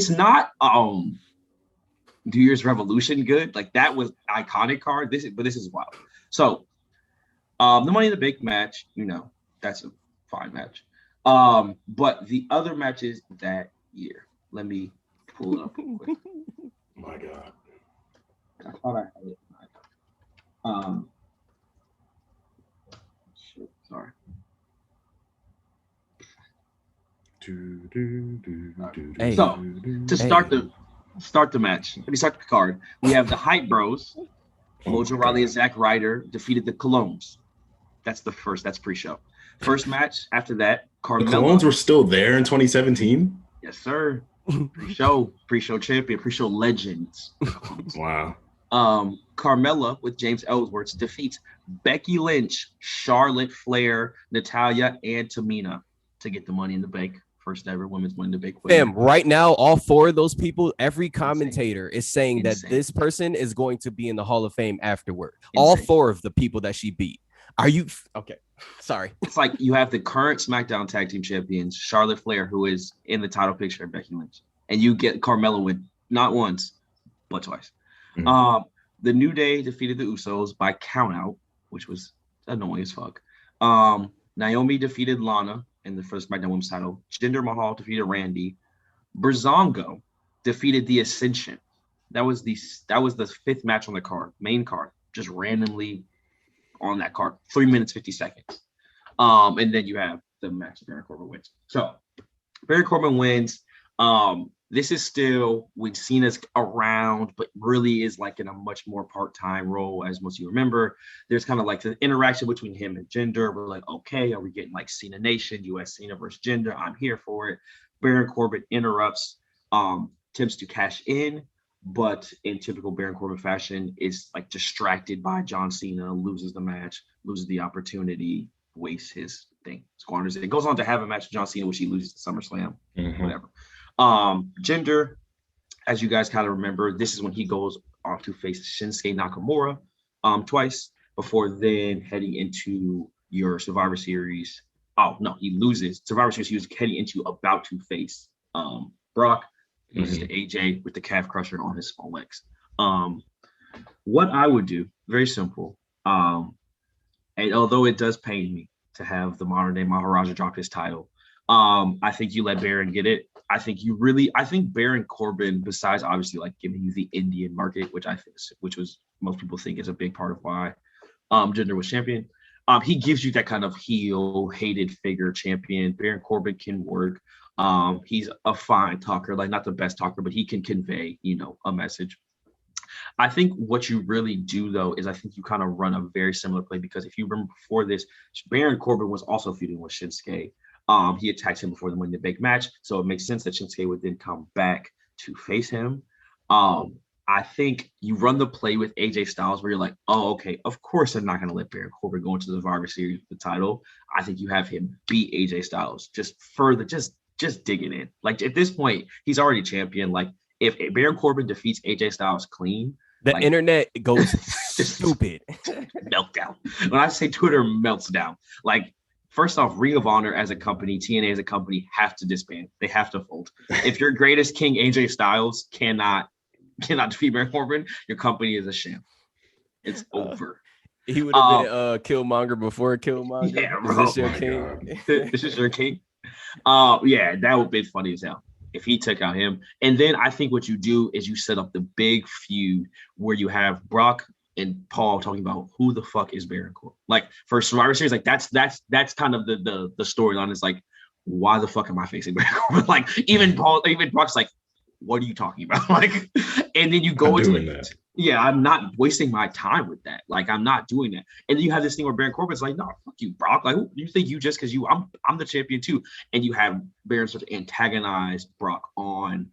not New Year's Revolution good. Like that was iconic card. This is wild. So the Money in the Bank match, that's a fine match. But the other matches that year, let me pull it up real quick. My God. I thought I had it. Shit, sorry. Hey. So to start the match, let me start the card. We have the Hype Bros. Mojo Rawley and Zack Ryder defeated the Colognes. That's pre-show. First match after that, The Carmella. Colognes were still there in 2017? Yes, sir. Pre-show champion, pre-show legends. Wow. Carmella with James Ellsworth defeats Becky Lynch, Charlotte Flair, Natalya, and Tamina to get the Money in the Bank. First ever women's Money in the Bank. Fam, right now, all four of those people, every commentator is saying that this person is going to be in the Hall of Fame afterward. All four of the people that she beat. Are you okay? Sorry. It's like you have the current SmackDown Tag Team Champions, Charlotte Flair, who is in the title picture, and Becky Lynch, and you get Carmella with not once, but twice. Mhm. The New Day defeated the Usos by countout, which was annoying as fuck. Naomi defeated Lana in the first SmackDown Women's title. Jinder Mahal defeated Randy. Breezango defeated the Ascension. That was the fifth match on the main card, just randomly on that card. 3 minutes 50 seconds. And then you have the match. Baron Corbin wins. So Baron Corbin wins. This is still we've seen us around, but really is like in a much more part-time role, as most of you remember. There's kind of like the interaction between him and Jinder. We're like, okay, are we getting like Cena Nation, US Cena versus Jinder? I'm here for it. Baron Corbin interrupts, attempts to cash in, but in typical Baron Corbin fashion, is like distracted by John Cena, loses the match, loses the opportunity, wastes his thing, squanders it. It goes on to have a match with John Cena, which he loses to SummerSlam, whatever. Jinder, as you guys kind of remember, this is when he goes off to face Shinsuke Nakamura twice before then heading into your Survivor Series. Oh no, he loses Survivor Series. He was heading into about to face Brock. Loses to AJ with the calf crusher on his small legs. What I would do, very simple. And although it does pain me to have the modern day Maharaja drop his title, I think you let Baron get it. I think Baron Corbin, besides obviously like giving you the Indian market, which was most people think is a big part of why Jinder was champion. He gives you that kind of heel, hated figure champion. Baron Corbin can work. He's a fine talker, like not the best talker, but he can convey, a message. I think what you really do though is I think you kind of run a very similar play, because if you remember before this, Baron Corbin was also feuding with Shinsuke. He attacked him before the Money in the Bank match, so it makes sense that Shinsuke would then come back to face him. I think you run the play with AJ Styles where you're like, oh, okay, of course they're not going to let Baron Corbin go into the Survivor Series with the title. I think you have him beat AJ Styles just digging in. Like at this point, he's already champion. Like if Baron Corbin defeats AJ Styles clean, the internet goes stupid. Meltdown. When I say Twitter melts down, like first off, Ring of Honor as a company, TNA as a company have to disband. They have to fold. If your greatest king AJ Styles cannot defeat Baron Corbin, your company is a sham. It's over. He would have been Killmonger before Killmonger. Yeah, bro. Is this your king? This is your king. Yeah, that would have been funny as hell if he took out him. And then I think what you do is you set up the big feud where you have Brock and Paul talking about who the fuck is Baron Corbin. Like for Survivor Series, like that's kind of the storyline. Is like, why the fuck am I facing Baron Corbin? Like even Brock's like, what are you talking about? Like, and then you go into it. Yeah, I'm not wasting my time with that. Like, I'm not doing that. And then you have this thing where Baron Corbin's like, no, fuck you, Brock. Like, you think you just because I'm the champion too. And you have Baron start to antagonize Brock on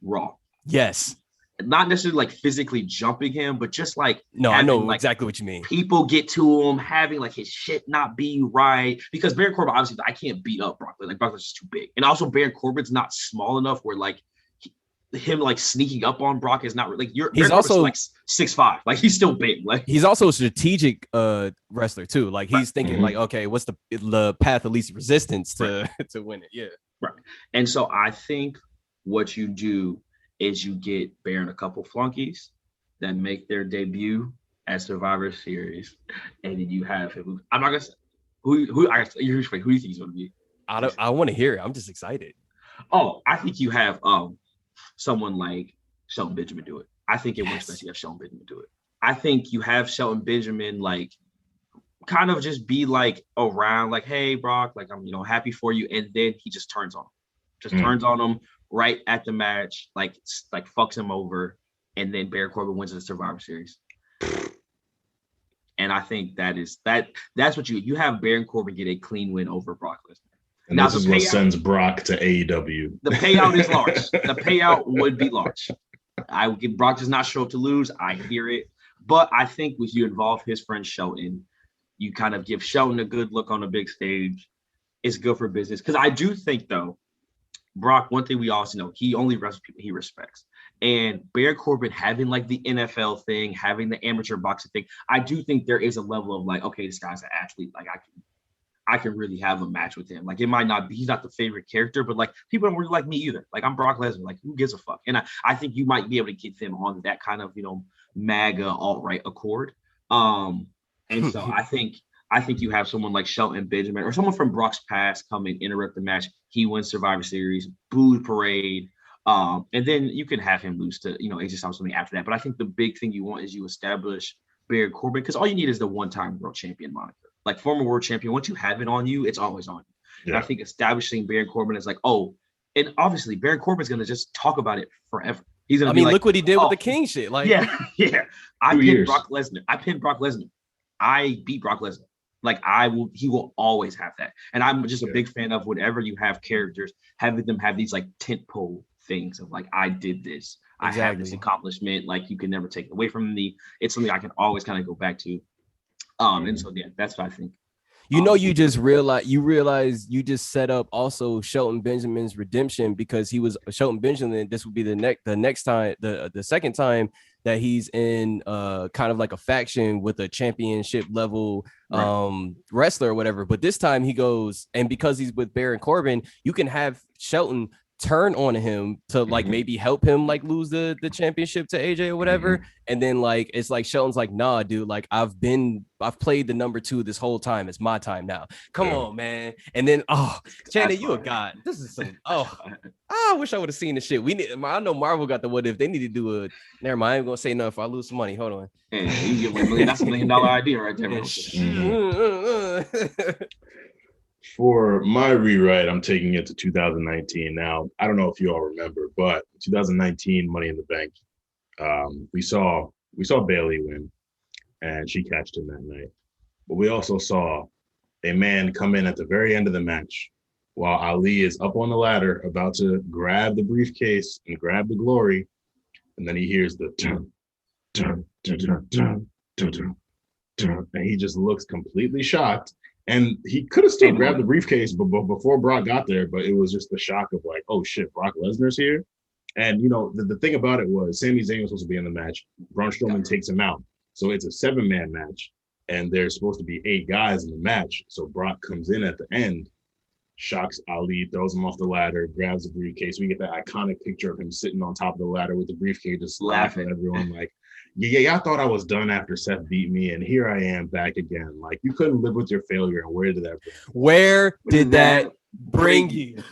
Raw. Yes. not necessarily like physically jumping him, but just like No, I having, know like, exactly what you mean. people get to him, having like his shit not be right. Because Baron Corbin, obviously, I can't beat up Brock Lesnar. Like Brock Lesnar's just too big, and also Baron Corbin's not small enough where like him like sneaking up on Brock is not like you're. He's Baron Corbin's also like 6'5", like he's still big. Like he's also a strategic wrestler too. Like he's thinking like, okay, what's the path of least resistance to to win it? Yeah, right. And so I think what you do is you get Baron a couple flunkies that make their debut at Survivor Series, and then you have him. I'm not gonna say who do you think he's gonna be? I want to hear it. I'm just excited. Oh, I think you have someone like Shelton Benjamin do it. I think it works best you have Shelton Benjamin do it. I think you have Shelton Benjamin like kind of just be like around, like, hey Brock, like I'm happy for you, and then he just turns on him, turns on him right at the match, like fucks him over, and then Baron Corbin wins the Survivor Series. And I think that's what you have Baron Corbin get a clean win over Brock Lesnar. And now, this is what sends Brock to AEW. The payout is large. The payout would be large. I would give Brock does not show up to lose. I hear it. But I think with you involve his friend Shelton, you kind of give Shelton a good look on the big stage. It's good for business. Because I do think, though, Brock, one thing we also know, he only wrestles people he respects. And Baron Corbin having like the NFL thing, having the amateur boxing thing, I do think there is a level of like, okay, this guy's an athlete. Like I can really have a match with him. Like it might not be, he's not the favorite character, but like people don't really like me either. Like I'm Brock Lesnar. Like who gives a fuck? And I think you might be able to get them on that kind of, MAGA alt-right accord. And so I think you have someone like Shelton Benjamin or someone from Brock's past come and interrupt the match. He wins Survivor Series, booed parade. And then you can have him lose to, AJ Styles something after that. But I think the big thing you want is you establish Baron Corbin, because all you need is the one-time world champion moniker. Like former world champion, once you have it on you, it's always on you. Yeah. And I think establishing Baron Corbin is like, oh, and obviously Baron Corbin's going to just talk about it forever. He's going to be like, look what he did with the King shit. Like, yeah. I pinned Brock Lesnar. I beat Brock Lesnar. Like he will always have that. And I'm just a big fan of whenever you have characters, having them have these like tentpole things of like, I did this. Exactly. I have this accomplishment. Like you can never take it away from me. It's something I can always kind of go back to. And so that's what I think. You just set up also Shelton Benjamin's redemption, because he was Shelton Benjamin. This would be the next time, the second time that he's in kind of like a faction with a championship level wrestler or whatever. But this time he goes, and because he's with Baron Corbin, you can have Shelton turn on him to like maybe help him like lose the championship to AJ or whatever. And then like it's like Shelton's like, nah, dude, like I've played the number 2 this whole time. It's my time now. Come on, man. And then Shannon, you a god. This is some I wish I would have seen the shit. I know Marvel got the what if. They need to do a never mind. I ain't gonna say nothing if I lose some money. Hold on. Yeah, you get $1 million. That's $1 million idea right there. For my rewrite, I'm taking it to 2019. Now, I don't know if you all remember, but 2019 Money in the Bank, we saw Bayley win, and she catched him that night. But we also saw a man come in at the very end of the match while Ali is up on the ladder about to grab the briefcase and grab the glory, and then he hears the dun, dun, dun, dun, dun, dun, dun, dun, and he just looks completely shocked. And he could have still grabbed the briefcase before Brock got there, but it was just the shock of like, oh shit, Brock Lesnar's here. And the thing about it was Sami Zayn was supposed to be in the match. Braun Strowman takes him out. So it's a 7-man match, and there's supposed to be 8 guys in the match. So Brock comes in at the end, shocks Ali, throws him off the ladder, grabs the briefcase. We get that iconic picture of him sitting on top of the ladder with the briefcase, just laughing at everyone like, yeah, I thought I was done after Seth beat me, and here I am back again. Like, you couldn't live with your failure, and where did that bring you? Where did that bring you?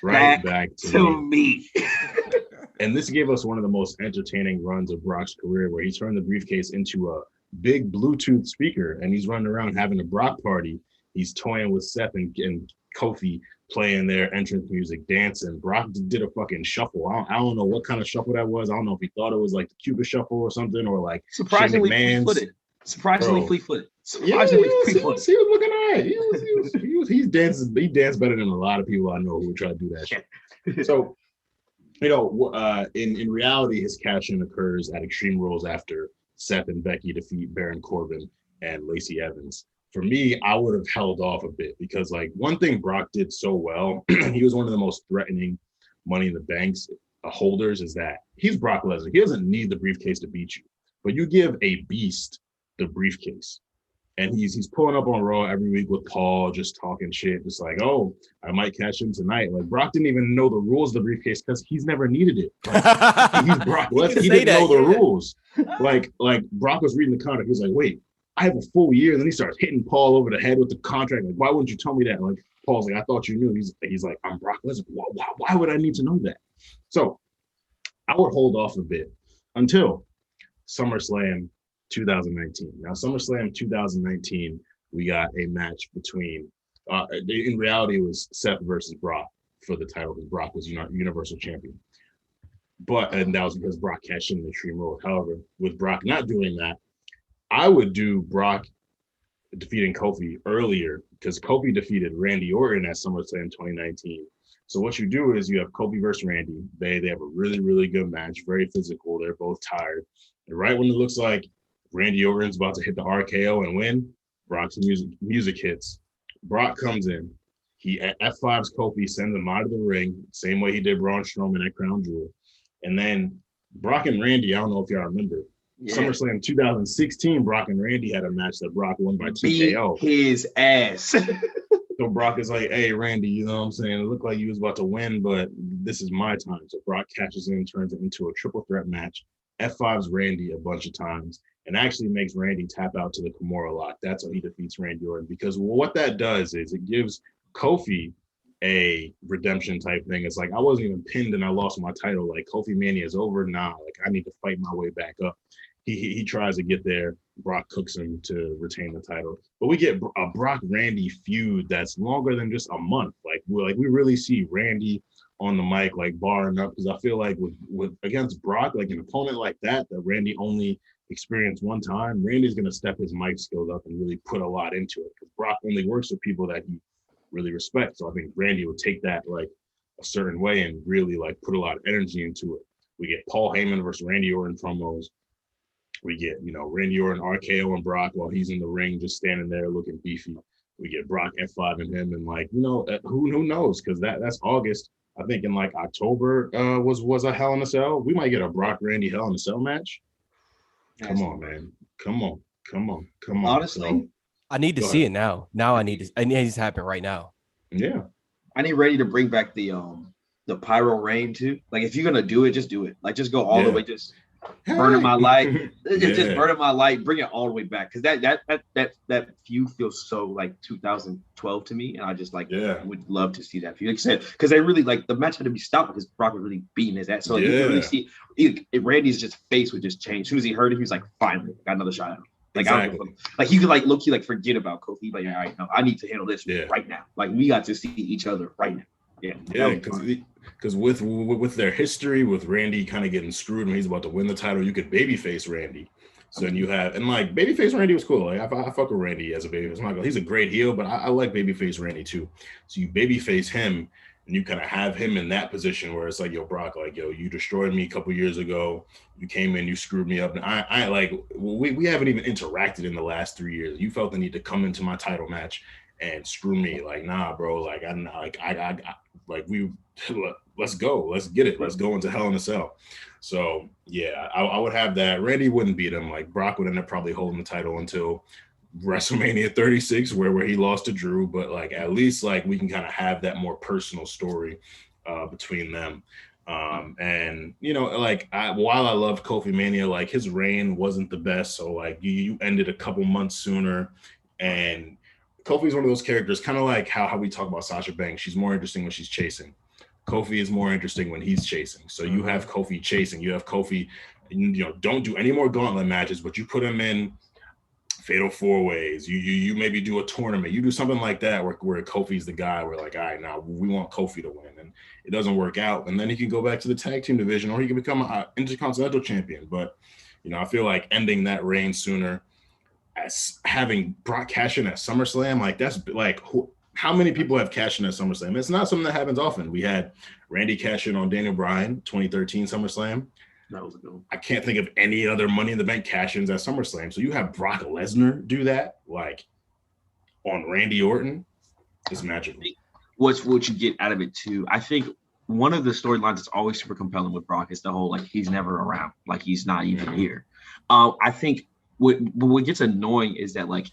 Right back to me. And this gave us one of the most entertaining runs of Brock's career, where he turned the briefcase into a big Bluetooth speaker, and he's running around having a Brock party. He's toying with Seth and Kofi, playing their entrance music, dancing. Brock did a fucking shuffle. I don't know what kind of shuffle that was. I don't know if he thought it was like the Cuba shuffle or something, or like surprisingly fleet-footed. Surprisingly fleet-footed. Surprisingly fleet-footed. He was looking all right. He danced better than a lot of people I know who would try to do that shit. So In reality, his cash-in occurs at Extreme Rules after Seth and Becky defeat Baron Corbin and Lacey Evans. For me, I would have held off a bit because, like, one thing Brock did so well, he was one of the most threatening Money in the Banks holders, is that he's Brock Lesnar. He doesn't need the briefcase to beat you, but you give a beast the briefcase. And he's pulling up on Raw every week with Paul, just talking shit, just like, oh, I might cash in tonight. Like, Brock didn't even know the rules of the briefcase because he's never needed it. Like, he's Brock Lesnar. He didn't know the rules. Like Brock was reading the contract. He was like, wait, I have a full year. And then he starts hitting Paul over the head with the contract. Like, why wouldn't you tell me that? Like, Paul's like, I thought you knew. He's like, I'm Brock Lesnar. Why would I need to know that? So I would hold off a bit until SummerSlam 2019. Now, SummerSlam 2019, we got a match between, in reality, it was Seth versus Brock for the title because Brock was Universal Champion. And that was because Brock cashed in the Extreme Rules. However, with Brock not doing that, I would do Brock defeating Kofi earlier because Kofi defeated Randy Orton at SummerSlam 2019. So what you do is you have Kofi versus Randy. They have a really, really good match, very physical. They're both tired. And right when it looks like Randy Orton's about to hit the RKO and win, Brock's music hits. Brock comes in. He F5s Kofi, sends him out of the ring, same way he did Braun Strowman at Crown Jewel. And then Brock and Randy, I don't know if y'all remember, SummerSlam 2016, Brock and Randy had a match that Brock won by TKO. His ass. So Brock is like, hey, Randy, you know what I'm saying? It looked like you was about to win, but this is my time. So Brock catches in, turns it into a triple threat match, F5s Randy a bunch of times, and actually makes Randy tap out to the Kimura lock. That's how he defeats Randy Orton. Because what that does is it gives Kofi a redemption type thing. It's like, I wasn't even pinned and I lost my title. Like, Kofi Mania is over now. Like, I need to fight my way back up. He tries to get there. Brock cooks him to retain the title. But we get a Brock Randy feud that's longer than just a month. We really see Randy on the mic, like, barring up, because I feel like with against Brock, like an opponent like that Randy only experienced one time, Randy's gonna step his mic skills up and really put a lot into it. Because Brock only works with people that he really respects. So I think Randy would take that like a certain way and really like put a lot of energy into it. We get Paul Heyman versus Randy Orton promos. We get, Randy Orton RKO and Brock while he's in the ring, just standing there looking beefy. We get Brock F5 and him, and like, who knows? Because that's August. I think in like October was a Hell in a Cell. We might get a Brock Randy Hell in a Cell match. Come on, man. Come on. Honestly, so, I need to see it now. I need it to happen right now. Yeah. I need Randy to bring back the pyro rain too. Like, if you're gonna do it, just do it. Like, just go all the way, just burning my light. Just burning my light, bring it all the way back. Because that feud feels so like 2012 to me, and I just would love to see that feud. Like I said, because they really like the match had to be stopped because Brock was really beating his ass. So you can really see Randy's just face would just change. As soon as he heard it, he was like, finally got another shot at him. Like, exactly. He could like low-key like forget about Kofi. Like, all right, no, I need to handle this right now. Like, we got to see each other right now. Yeah, because with their history, with Randy kind of getting screwed when he's about to win the title, you could babyface Randy. So then you have, and like babyface Randy was cool. Like, I fuck with Randy as a babyface. He's a great heel, but I like babyface Randy too. So you babyface him, and you kind of have him in that position where it's like, yo, Brock, like, yo, you destroyed me a couple years ago. You came in, you screwed me up, and I like, we haven't even interacted in the last 3 years. You felt the need to come into my title match and screw me. Like, nah, bro. Like, let's go. Let's get it. Let's go into Hell in a Cell. So yeah, I would have that. Randy wouldn't beat him. Like, Brock would end up probably holding the title until WrestleMania 36, where he lost to Drew. But like, at least like we can kind of have that more personal story between them. And while I loved Kofi Mania, like, his reign wasn't the best. So like you ended a couple months sooner, and Kofi's one of those characters, kind of like how we talk about Sasha Banks. She's more interesting when she's chasing. Kofi is more interesting when he's chasing. So you have Kofi chasing. You have Kofi, don't do any more gauntlet matches, but you put him in fatal four ways. You maybe do a tournament. You do something like that where Kofi's the guy. We're like, all right, now we want Kofi to win. And it doesn't work out. And then he can go back to the tag team division, or he can become an Intercontinental champion. But, I feel like ending that reign sooner, as having Brock cash in at SummerSlam, like, that's like, how many people have cashed in at SummerSlam? It's not something that happens often. We had Randy cash in on Daniel Bryan, 2013 SummerSlam. That was a good one. I can't think of any other Money in the Bank cash-ins at SummerSlam. So you have Brock Lesnar do that, like on Randy Orton. It's magical. What you get out of it too? I think one of the storylines that's always super compelling with Brock is the whole like he's never around, like he's not even here. I think what gets annoying is that like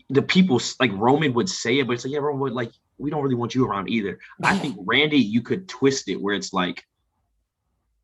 the people like Roman would say it, but it's like, yeah, Roman would like, we don't really want you around either. I think Randy, you could twist it where it's like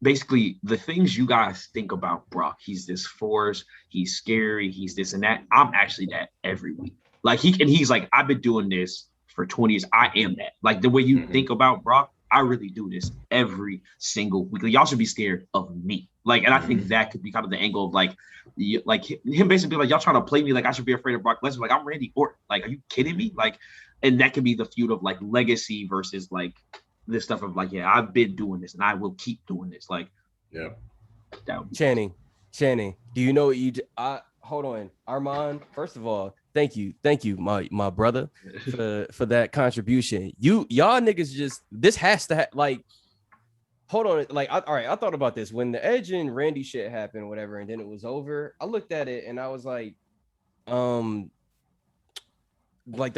basically the things you guys think about Brock. He's this force, he's scary, he's this and that. I'm actually that every week. Like he's like, I've been doing this for 20 years. I am that. Like the way you think about Brock, I really do this every single week. Like, y'all should be scared of me. Like, and I think that could be kind of the angle of like him basically like, y'all trying to play me like I should be afraid of Brock Lesnar. Like, I'm Randy Orton. Like, are you kidding me? Like, and that could be the feud of like legacy versus like this stuff of like, yeah, I've been doing this and I will keep doing this. Like, yeah. Channing, do you know what you? Hold on, Armand. First of all, thank you, my brother, for that contribution. Y'all niggas just this has to like. Hold on, like all right, I thought about this when the Edge and Randy shit happened, whatever, and then it was over. I looked at it and I was like they're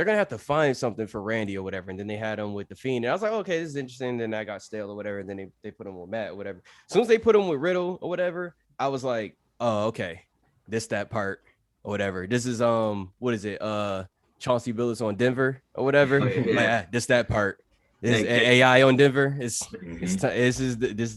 gonna have to find something for Randy or whatever, and then they had him with the Fiend, and I was like, okay, this is interesting. Then I got stale or whatever, and then they put him with Matt or whatever. As soon as they put him with Riddle or whatever, I was like, oh, okay, that part or whatever. This is what is it? Chauncey Billups on Denver or whatever. That part. This AI on Denver. This is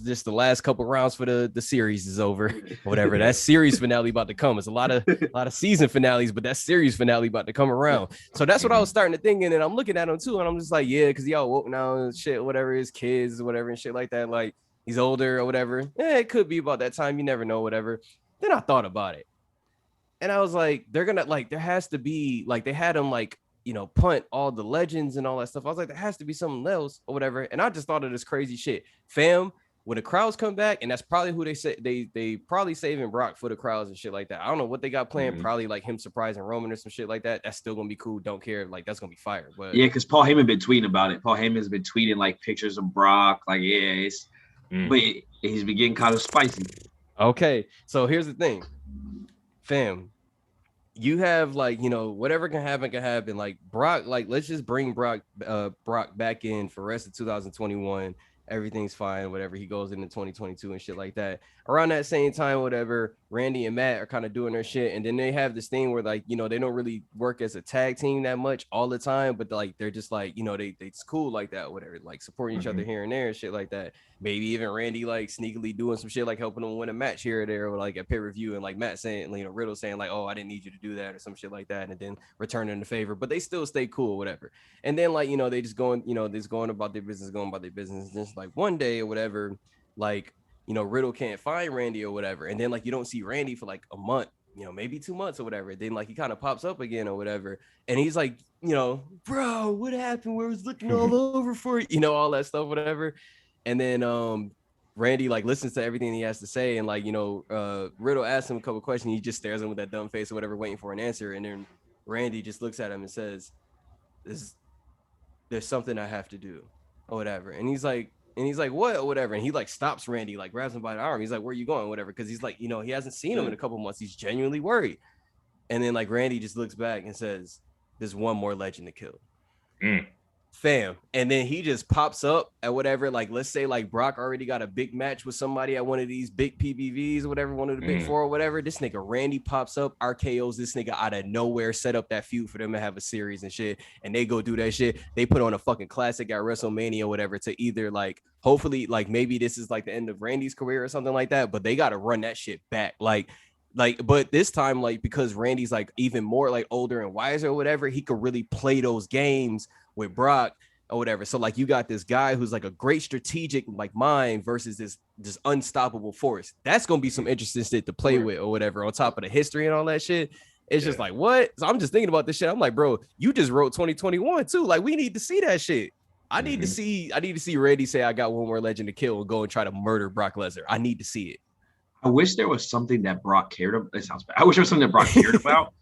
just the last couple rounds for the series is over. Whatever. That series finale about to come. It's a lot of season finales, but that series finale about to come around. So that's what I was starting to think, and I'm looking at him too, and I'm just like, yeah, because y'all woke now and shit, whatever, his kids, whatever, and shit like that. Like he's older or whatever. Yeah, it could be about that time. You never know, whatever. Then I thought about it, and I was like, they're gonna like, there has to be like, they had him like, punt all the legends and all that stuff. I was like, there has to be something else or whatever. And I just thought of this crazy shit. Fam, when the crowds come back, and that's probably who they say they probably saving Brock for the crowds and shit like that. I don't know what they got planned. Probably like him surprising Roman or some shit like that. That's still gonna be cool. Don't care. Like that's gonna be fire. But yeah, because Paul Heyman been tweeting about it. Paul Heyman's been tweeting like pictures of Brock. Like, yeah, but he's been getting kind of spicy. Okay, so here's the thing, fam. You have like, whatever can happen. Like Brock, like let's just bring Brock back in for the rest of 2021. Everything's fine, whatever. He goes into 2022 and shit like that. Around that same time, whatever, Randy and Matt are kind of doing their shit. And then they have this thing where like, they don't really work as a tag team that much all the time, but like, they're just like, it's cool like that, whatever, like supporting each other here and there and shit like that. Maybe even Randy like sneakily doing some shit, like helping them win a match here or there, or like a pay-per-view, and like Matt saying, Riddle saying like, oh, I didn't need you to do that or some shit like that. And then returning the favor, but they still stay cool, whatever. And then like, they just going, they just going about their business, just like one day or whatever, like, Riddle can't find Randy or whatever. And then like, you don't see Randy for like a month, maybe 2 months or whatever. Then like, he kind of pops up again or whatever. And he's like, bro, what happened? Where was looking all over for you, all that stuff, whatever. And then Randy like listens to everything he has to say. And like, Riddle asks him a couple questions. He just stares at him with that dumb face or whatever, waiting for an answer. And then Randy just looks at him and says, there's something I have to do or whatever. And he's like, what or whatever. And he like stops Randy, like grabs him by the arm. He's like, where are you going? Whatever. Cause he's like, he hasn't seen him in a couple months. He's genuinely worried. And then like Randy just looks back and says, there's one more legend to kill. Fam. And then he just pops up at whatever, like, let's say like Brock already got a big match with somebody at one of these big PBVs or whatever, one of the big four or whatever. This nigga Randy pops up, RKO's this nigga out of nowhere, set up that feud for them to have a series and shit. And they go do that shit. They put on a fucking classic at WrestleMania or whatever to either like, hopefully, like maybe this is like the end of Randy's career or something like that, but they got to run that shit back. Like, but this time, like, because Randy's like even more like older and wiser or whatever, he could really play those games with Brock or whatever. So like, you got this guy who's like a great strategic like mind versus this unstoppable force. That's gonna be some interesting shit to play with or whatever, on top of the history and all that shit. It's just like, what? So I'm just thinking about this shit. I'm like, bro, you just wrote 2021 too. Like, we need to see that shit. I need to see Randy say, I got one more legend to kill, and go and try to murder Brock Lesnar. I need to see it. I wish there was something that Brock cared about. It sounds bad. I wish there was something that Brock cared about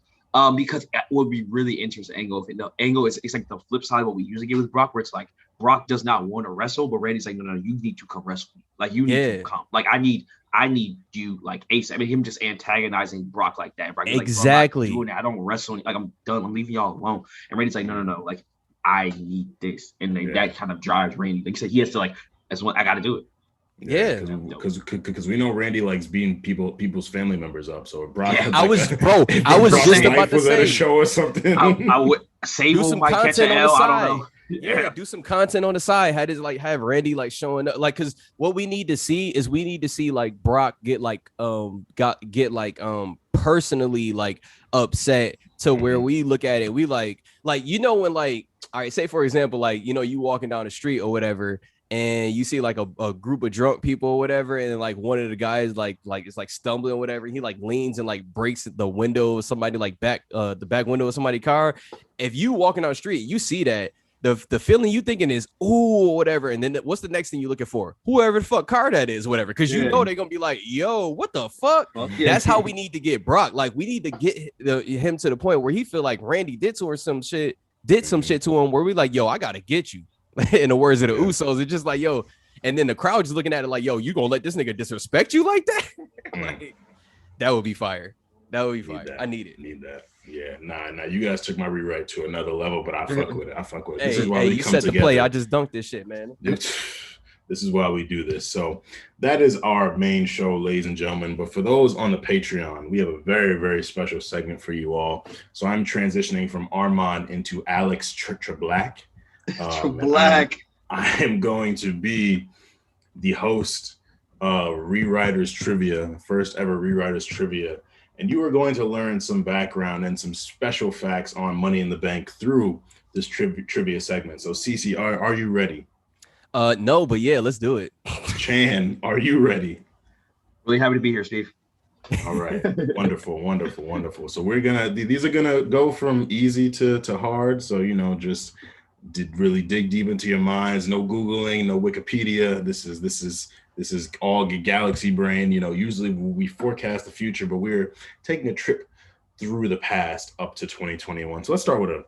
Because that would be really interesting angle. If the angle is it's like the flip side of what we usually get with Brock, where it's like Brock does not want to wrestle, but Randy's like, no, you need to come wrestle me. Like you need to come. Like I need you like ASAP. I mean, him just antagonizing Brock like that. Brock, exactly. Like, doing that. I don't wrestle. Like I'm done. I'm leaving y'all alone. And Randy's like, no. Like I need this, and then that kind of drives Randy. Like he said, he has to like. That's what I got to do it. Yeah, because we know Randy likes beating people's family members up. So if Brock, I was just about to say at a show or something. I would save do some content on the side. Yeah, do some content on the side. Have Randy like showing up, like, because what we need to see like Brock get personally like upset to where we look at it, we like you know when like, all right, say for example, like, you know, you walking down the street or whatever, and you see like a group of drunk people or whatever, and like one of the guys like it's like stumbling or whatever, he like leans and like breaks the window of somebody, like the back window of somebody's car. If you walking down the street, you see that, the feeling you thinking is ooh or whatever, and then what's the next thing you looking for? Whoever the fuck car that is, whatever, because you know they're gonna be like, yo, what the fuck? That's how we need to get Brock. Like we need to get him to the point where he feel like Randy did some shit to him, where we like, yo, I gotta get you. In the words of the Usos, it's just like, yo, and then the crowd just looking at it like, yo, you gonna let this nigga disrespect you like that? Like, that would be fire. That would be fire. I need it. Need that. Yeah, nah. You guys took my rewrite to another level, but I fuck with it. Hey, this is why we you come set together. the play. I just dunked this shit, man. This is why we do this. So that is our main show, ladies and gentlemen. But for those on the Patreon, we have a very, very special segment for you all. So I'm transitioning from Armand into Alex Black. Black. I am going to be the host of Rewriters Trivia, first ever Rewriters Trivia. And you are going to learn some background and some special facts on Money in the Bank through this trivia segment. So CC, are you ready? No, but yeah, let's do it. Chan, are you ready? Really happy to be here, Steve. All right. Wonderful. So these are gonna go from easy to hard. So, you know, just really dig deep into your minds. No Googling, no Wikipedia. This is all galaxy brain. You know, usually we forecast the future, but we're taking a trip through the past up to 2021. So let's start with an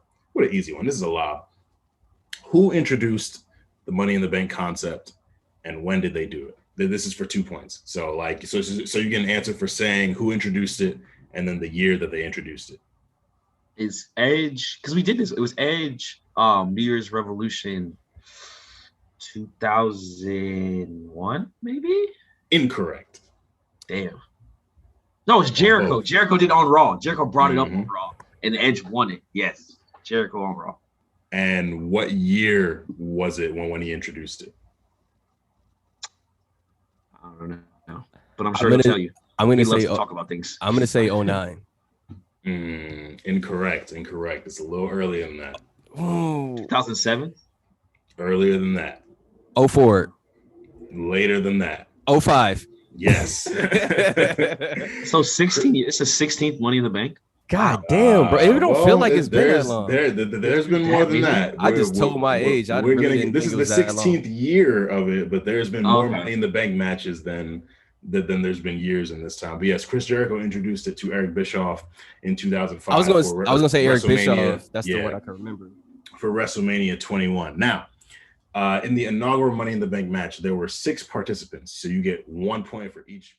easy one. This is a lob. Who introduced the Money in the Bank concept, and when did they do it? This is for 2 points. So you get an answer for saying who introduced it and then the year that they introduced it. It's Edge, because we did this. It was Edge, New Year's Revolution 2001, maybe? Incorrect. Damn. No, it's Jericho. Jericho did it on Raw. Jericho brought it up on Raw, and Edge won it. Yes, Jericho on Raw. And what year was it when he introduced it? I don't know, but I'm sure he'll tell you. I'm going to say talk about things. I'm going to say 09. Incorrect. It's a little earlier than that. 2007. Earlier than that. 04. Later than that. 05. Yes. So 16. It's the 16th Money in the Bank. God damn, bro! It don't feel like it's been that long. There's been more than that. I just told my age. This is the 16th year of it, but there's been more Money in the Bank matches than there's been years in this time. But yes, Chris Jericho introduced it to Eric Bischoff in 2005. I was gonna say Eric Bischoff. That's the one I can remember for WrestleMania 21. Now, in the inaugural Money in the Bank match, there were 6 participants, so you get 1 point for each.